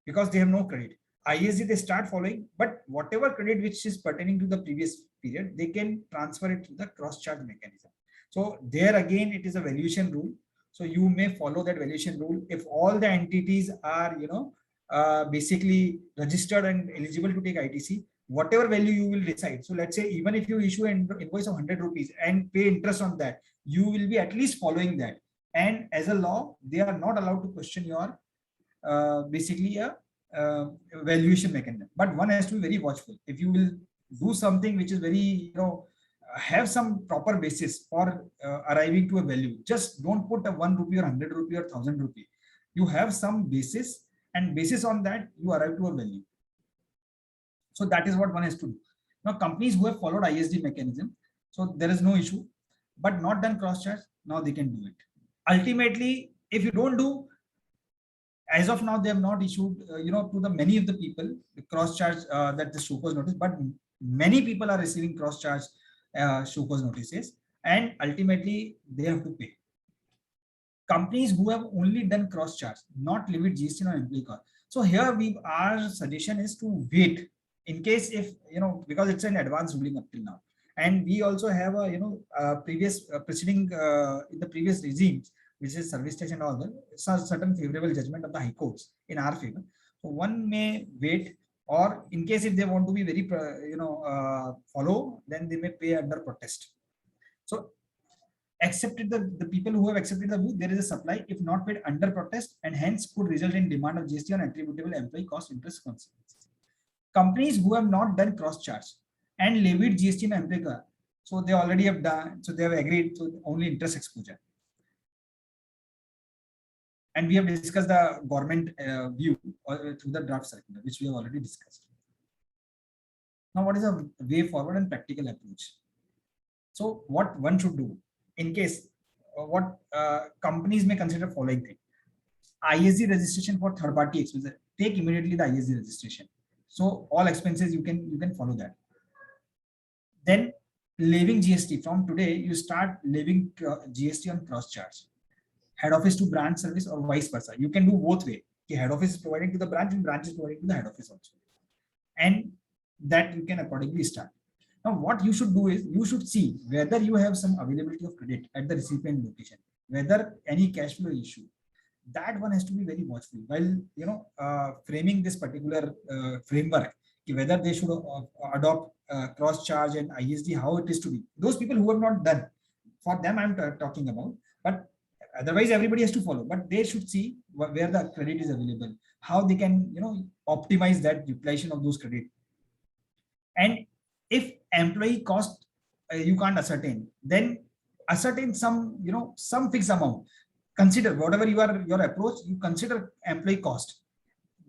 D: because they have no credit. ISD they start following, but whatever credit which is pertaining to the previous period, they can transfer it to the cross charge mechanism. So there again, it is a valuation rule. So you may follow that valuation rule if all the entities are, basically registered and eligible to take ITC, whatever value you will decide. So let's say even if you issue an invoice of 100 rupees and pay interest on that, you will be at least following that. And as a law, they are not allowed to question your basically a valuation mechanism. But one has to be very watchful. If you will do something which is very, have some proper basis for arriving to a value, just don't put a 1 rupee or 100 rupee or 1000 rupee. You have some basis, and basis on that you arrive to a value. So that is what one has to do. Now companies who have followed ISD mechanism, so there is no issue, but not done cross charge, now they can do it. Ultimately, if you don't do, as of now, they have not issued, to the many of the people the cross charge that the show cause notice, but many people are receiving cross charge show cause notices, and ultimately they have to pay. Companies who have only done cross charge, not levied GST on employee cost. So here our suggestion is to wait in case if, because it's an advanced ruling up till now. And we also have a, previous proceeding in the previous regimes, which is service station and all that, certain favorable judgment of the high courts in our favor. So one may wait, or in case if they want to be very, follow, then they may pay under protest. So accepted the people who have accepted the view, there is a supply if not paid under protest, and hence could result in demand of GST on attributable employee cost interest consequences. Companies who have not done cross charge and levied GST on employee cost, so they already have done, so they have agreed to only interest exposure. And we have discussed the government view through the draft circular, which we have already discussed. Now, what is a way forward and practical approach? So what one should do in case what companies may consider following thing: ISD registration for third party expenses. Take immediately the ISD registration. So all expenses you can follow that. Then levying GST from today, you start levying GST on cross charge. Head office to branch service or vice versa. You can do both way. The head office is providing to the branch and branch is providing to the head office also. And that you can accordingly start. Now, what you should do is you should see whether you have some availability of credit at the recipient location, whether any cash flow issue. That one has to be very watchful while framing this particular framework, whether they should adopt cross charge and ISD, how it is to be. Those people who have not done, for them I'm talking about, but otherwise everybody has to follow. But they should see where the credit is available, how they can optimize that utilization of those credit. And if employee cost you can't ascertain, then ascertain some some fixed amount. Consider whatever your approach, you consider employee cost,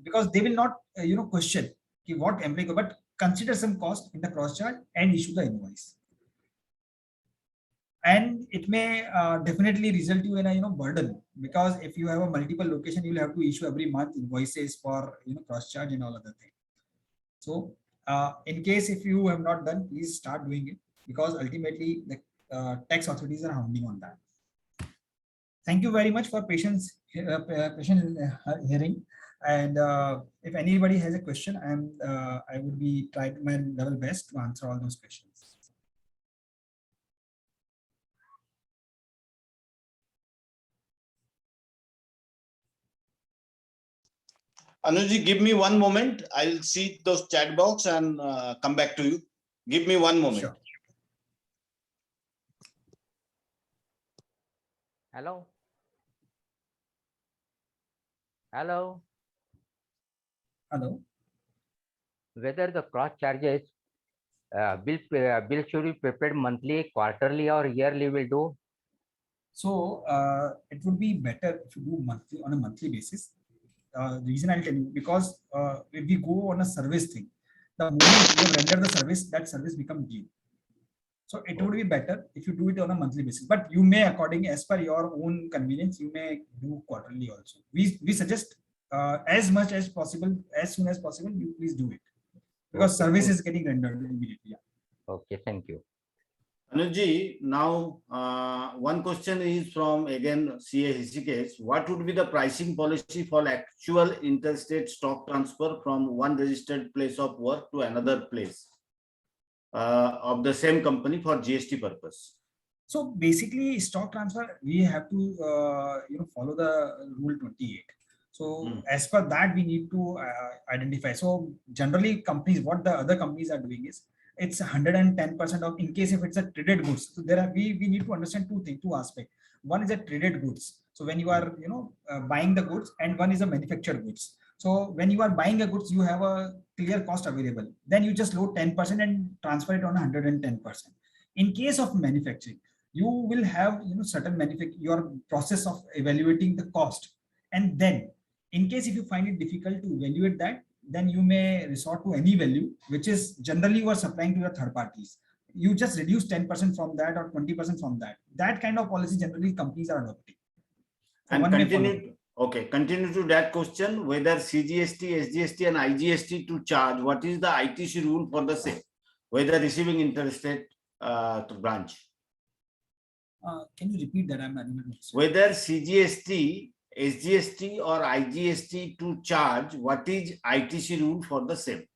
D: because they will not question what employee, but consider some cost in the cross charge and issue the invoice. And it may definitely result you in a burden, because if you have a multiple location, you will have to issue every month invoices for cross charge and all other things. So in case if you have not done, please start doing it, because ultimately the tax authorities are hounding on that. Thank you very much for patient hearing. And if anybody has a question, I would be trying my level best to answer all those questions.
B: Anuji, give me one moment. I'll see those chat box and come back to you. Give me one moment.
D: Sure.
G: Hello. Hello.
D: Hello.
G: Whether the cross charges bill should be prepared monthly, quarterly, or yearly will do?
D: So it would be better if you do monthly, on a monthly basis. The reason I'll tell you, because if we go on a service thing, the moment you render the service, that service becomes due. So it would be better if you do it on a monthly basis, but you may, according as per your own convenience, you may do quarterly also. We suggest as much as possible, as soon as possible, you please do it, because service is getting rendered immediately. Yeah.
G: Okay, thank you.
B: Anuji, now one question is from again CA Hishikesh. What would be the pricing policy for actual interstate stock transfer from one registered place of work to another place of the same company for GST purpose?
D: So basically, stock transfer, we have to follow the rule 28. So as per that, we need to identify. So generally, companies, what the other companies are doing is it's 110% of, in case if it's a traded goods. So there are, we need to understand two aspects. One is a traded goods. So when you are buying the goods, and one is a manufactured goods. So when you are buying a goods, you have a clear cost available. Then you just load 10% and transfer it on 110%. In case of manufacturing, you will have certain your process of evaluating the cost, and then in case if you find it difficult to evaluate that, then you may resort to any value which is generally you are supplying to your third parties. You just reduce 10% from that or 20% from that. That kind of policy generally companies are adopting. So
B: And
D: one may follow.
B: continue to that question, whether CGST, SGST and IGST to charge, what is the ITC rule for the same, whether receiving interstate branch?
D: Can you repeat that? I'm not able to understand.
B: Whether CGST, SGST or IGST to charge, what is ITC rule for the same?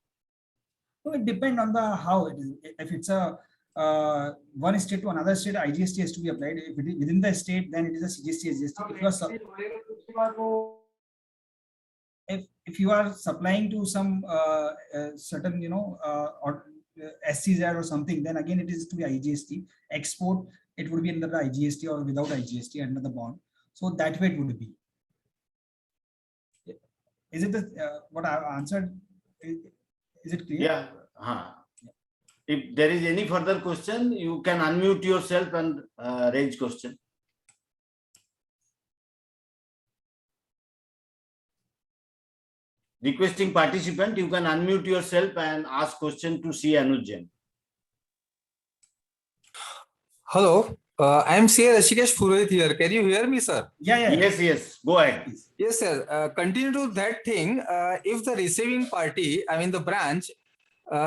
D: So it depends on the how it is. If it's a one state to another state, IGST has to be applied. If it is within the state, then it is a CGST, SGST. If you are supplying to some certain or SCZ or something, then again it is to be IGST. Export, it would be under the IGST, or without IGST under the bond. So that way it would be. Is it the what I have answered? Is it clear?
B: Yeah. If there is any further question, you can unmute yourself and raise question. Requesting participant, you can unmute yourself and ask question to C. Anuj Jain.
F: Hello, I am CA Rishikesh Purohit here. Can you hear me, sir?
D: Yeah.
B: Yes. Go ahead.
F: Yes, sir. Continue to that thing. If the receiving party, I mean the branch,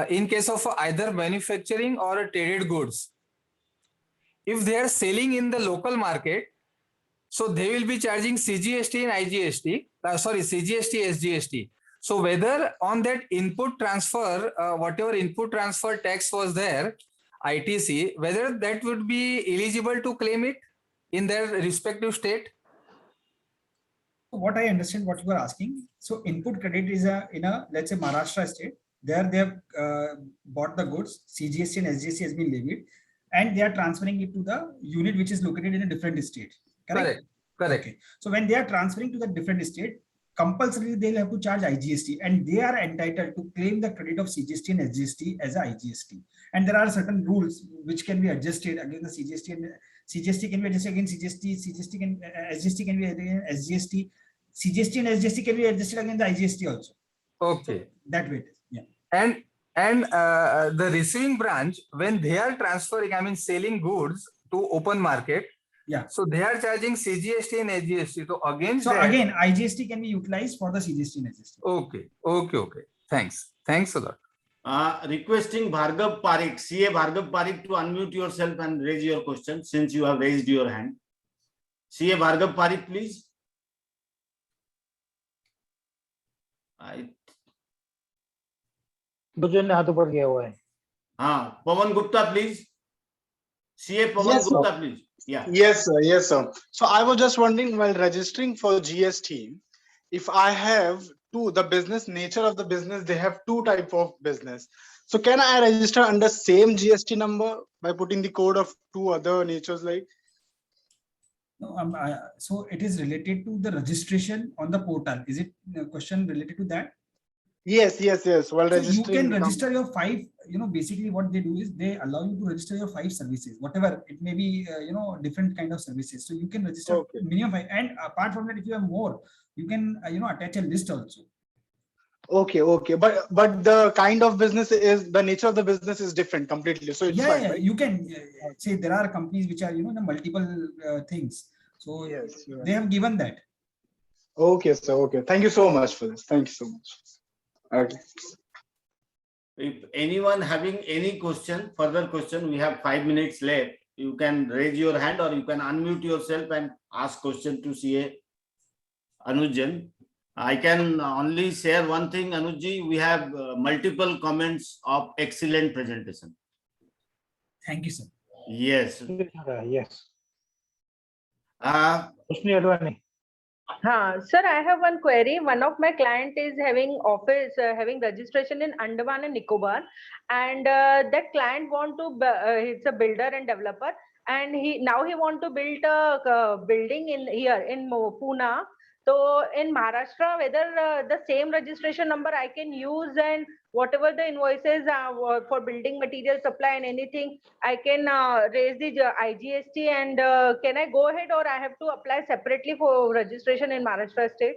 F: in case of either manufacturing or traded goods, if they are selling in the local market, so they will be charging CGST and IGST. CGST, SGST. So whether on that input transfer, whatever input transfer tax was there, ITC, whether that would be eligible to claim it in their respective state?
D: What I understand what you are asking. So input credit is in a let's say Maharashtra state. There they have bought the goods, CGST and SGST has been levied, and they are transferring it to the unit which is located in a different state. Correct. Okay. So when they are transferring to the different state, compulsorily they'll have to charge IGST, and they are entitled to claim the credit of CGST and SGST as a IGST. And there are certain rules which can be adjusted against the CGST, and CGST can be adjusted against CGST, SGST can be against SGST, CGST and SGST can be adjusted against the IGST also.
F: Okay.
D: So that way it is. Yeah.
F: And the receiving branch, when they are transferring, I mean selling goods to open market,
D: yeah.
F: So they are charging CGST and SGST. So again,
D: IGST can be utilized for the CGST and SGST.
F: Okay. Thanks a lot.
B: Requesting Bhargav Parikh, CA Bhargav Parikh, to unmute yourself and raise your question since you have raised your hand. CA Bhargav Parikh, please. Pawan Gupta, please. CA Pawan Gupta, please. Yeah.
H: Yes, sir. So I was just wondering, while registering for GST, if I have the business nature of the business, they have two type of business. So can I register under same GST number by putting the code of two other natures like?
D: No, so it is related to the registration on the portal. Is it a question related to that?
H: Yes. Well,
D: so you can register your 5, basically what they do is they allow you to register your 5 services, whatever it may be, different kind of services. So you can register minimum 5. And apart from that, if you have more, you can, attach a list also.
H: Okay. But the kind of business is, the nature of the business is different completely. So it's fine, right?
D: You can say there are companies which are, the multiple things. So yes, they have given that.
H: Okay, sir. Okay. Thank you so much for this. Thank you so much. Okay.
B: If anyone having any question, further question, we have 5 minutes left. You can raise your hand or you can unmute yourself and ask question to CA Anuj Jain. I can only share one thing, Anuj, we have multiple comments of excellent presentation.
D: Thank you, sir.
B: Yes.
H: Yes.
E: Roshni Advani.
I: Sir, I have one query. One of my client is having office, having registration in Andaman and Nicobar, and that client want to, it's a builder and developer, and he want to build a building in here in Pune. So in Maharashtra, whether the same registration number I can use, and whatever the invoices for building material supply and anything, I can raise the IGST, and can I go ahead, or I have to apply separately for registration in Maharashtra state?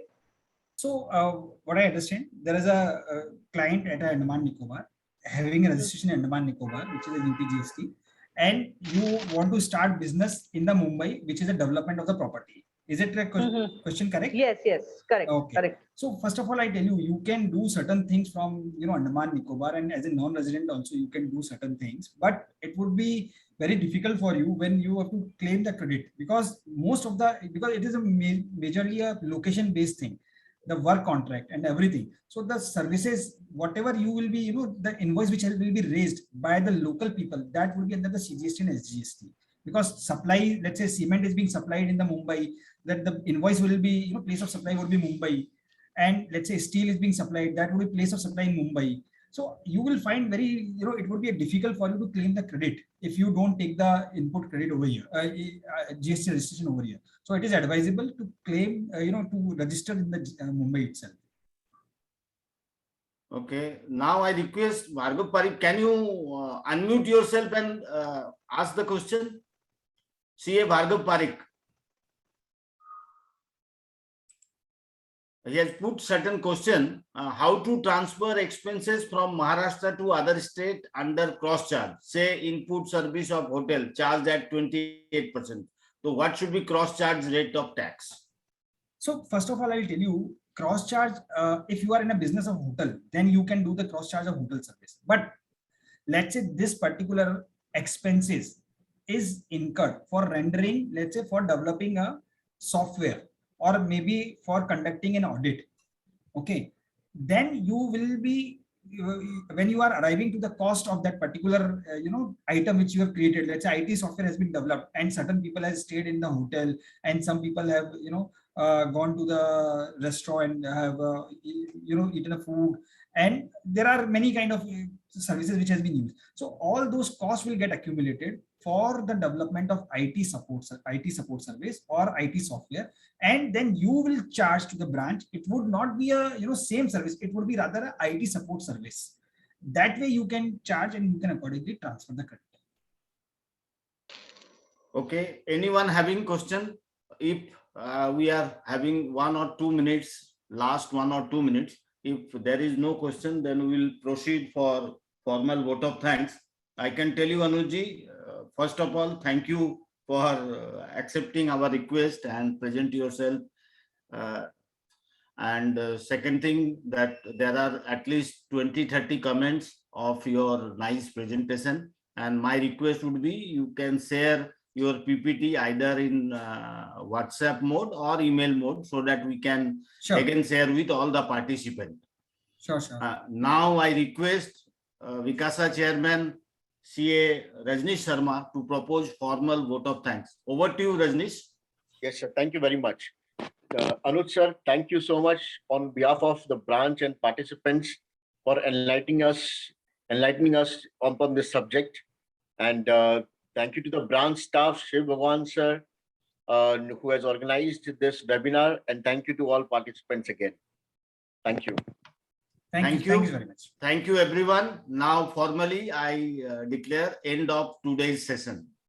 D: So what I understand, there is a client at Andaman Nicobar having a registration in Andaman Nicobar, which is a UPGST, and you want to start business in the Mumbai, which is a development of the property. Is it a question correct?
I: Yes, correct.
D: Okay.
I: Correct.
D: So first of all, I tell you, you can do certain things from Andaman Nicobar, and as a non-resident also you can do certain things, but it would be very difficult for you when you have to claim the credit, because because it is a majorly a location-based thing, the work contract and everything. So the services, whatever you will be, the invoice which will be raised by the local people, that will be under the CGST and SGST. Because supply, let's say cement is being supplied in the Mumbai, that the invoice will be, place of supply would be Mumbai, and let's say steel is being supplied, that would be place of supply in Mumbai. So you will find very, it would be difficult for you to claim the credit if you don't take the input credit over here, GST registration over here. So it is advisable to claim, to register in the Mumbai itself.
B: Okay. Now I request Bhargav Parikh, can you unmute yourself and ask the question? CA Bhargav Parikh. He has put certain question, how to transfer expenses from Maharashtra to other state under cross charge, say input service of hotel charged at 28%. So what should be cross charge rate of tax?
D: So first of all, I'll tell you, cross charge, if you are in a business of hotel, then you can do the cross charge of hotel service. But let's say this particular expenses is incurred for rendering, let's say for developing a software, or maybe for conducting an audit. Okay, then you will be, when you are arriving to the cost of that particular item which you have created, let's say IT software has been developed and certain people have stayed in the hotel, and some people have gone to the restaurant and have eaten a food, and there are many kind of services which has been used. So all those costs will get accumulated for the development of IT support service or IT software, and then you will charge to the branch. It would not be a same service, it would be rather a IT support service. That way you can charge and you can accordingly transfer the credit.
B: Okay, anyone having question? If we are having 1 or 2 minutes, last 1 or 2 minutes, if there is no question, then we will proceed for formal vote of thanks. I can tell you, Anuj, first of all, thank you for accepting our request and present yourself. And second thing, that there are at least 20-30 comments of your nice presentation. And my request would be, you can share your PPT either in WhatsApp mode or email mode, so that we can again share with all the participants.
D: Sure.
B: Now I request Vikasa Chairman CA Rajnish Sharma to propose formal vote of thanks. Over to you, Rajnish.
C: Yes, sir. Thank you very much. Anuj sir, thank you so much on behalf of the branch and participants for enlightening us on this subject. And thank you to the branch staff, Shiv Bhagwan sir, who has organized this webinar, and thank you to all participants again. Thank you.
D: Thank you very much.
B: Thank you, everyone. Now formally I declare end of today's session.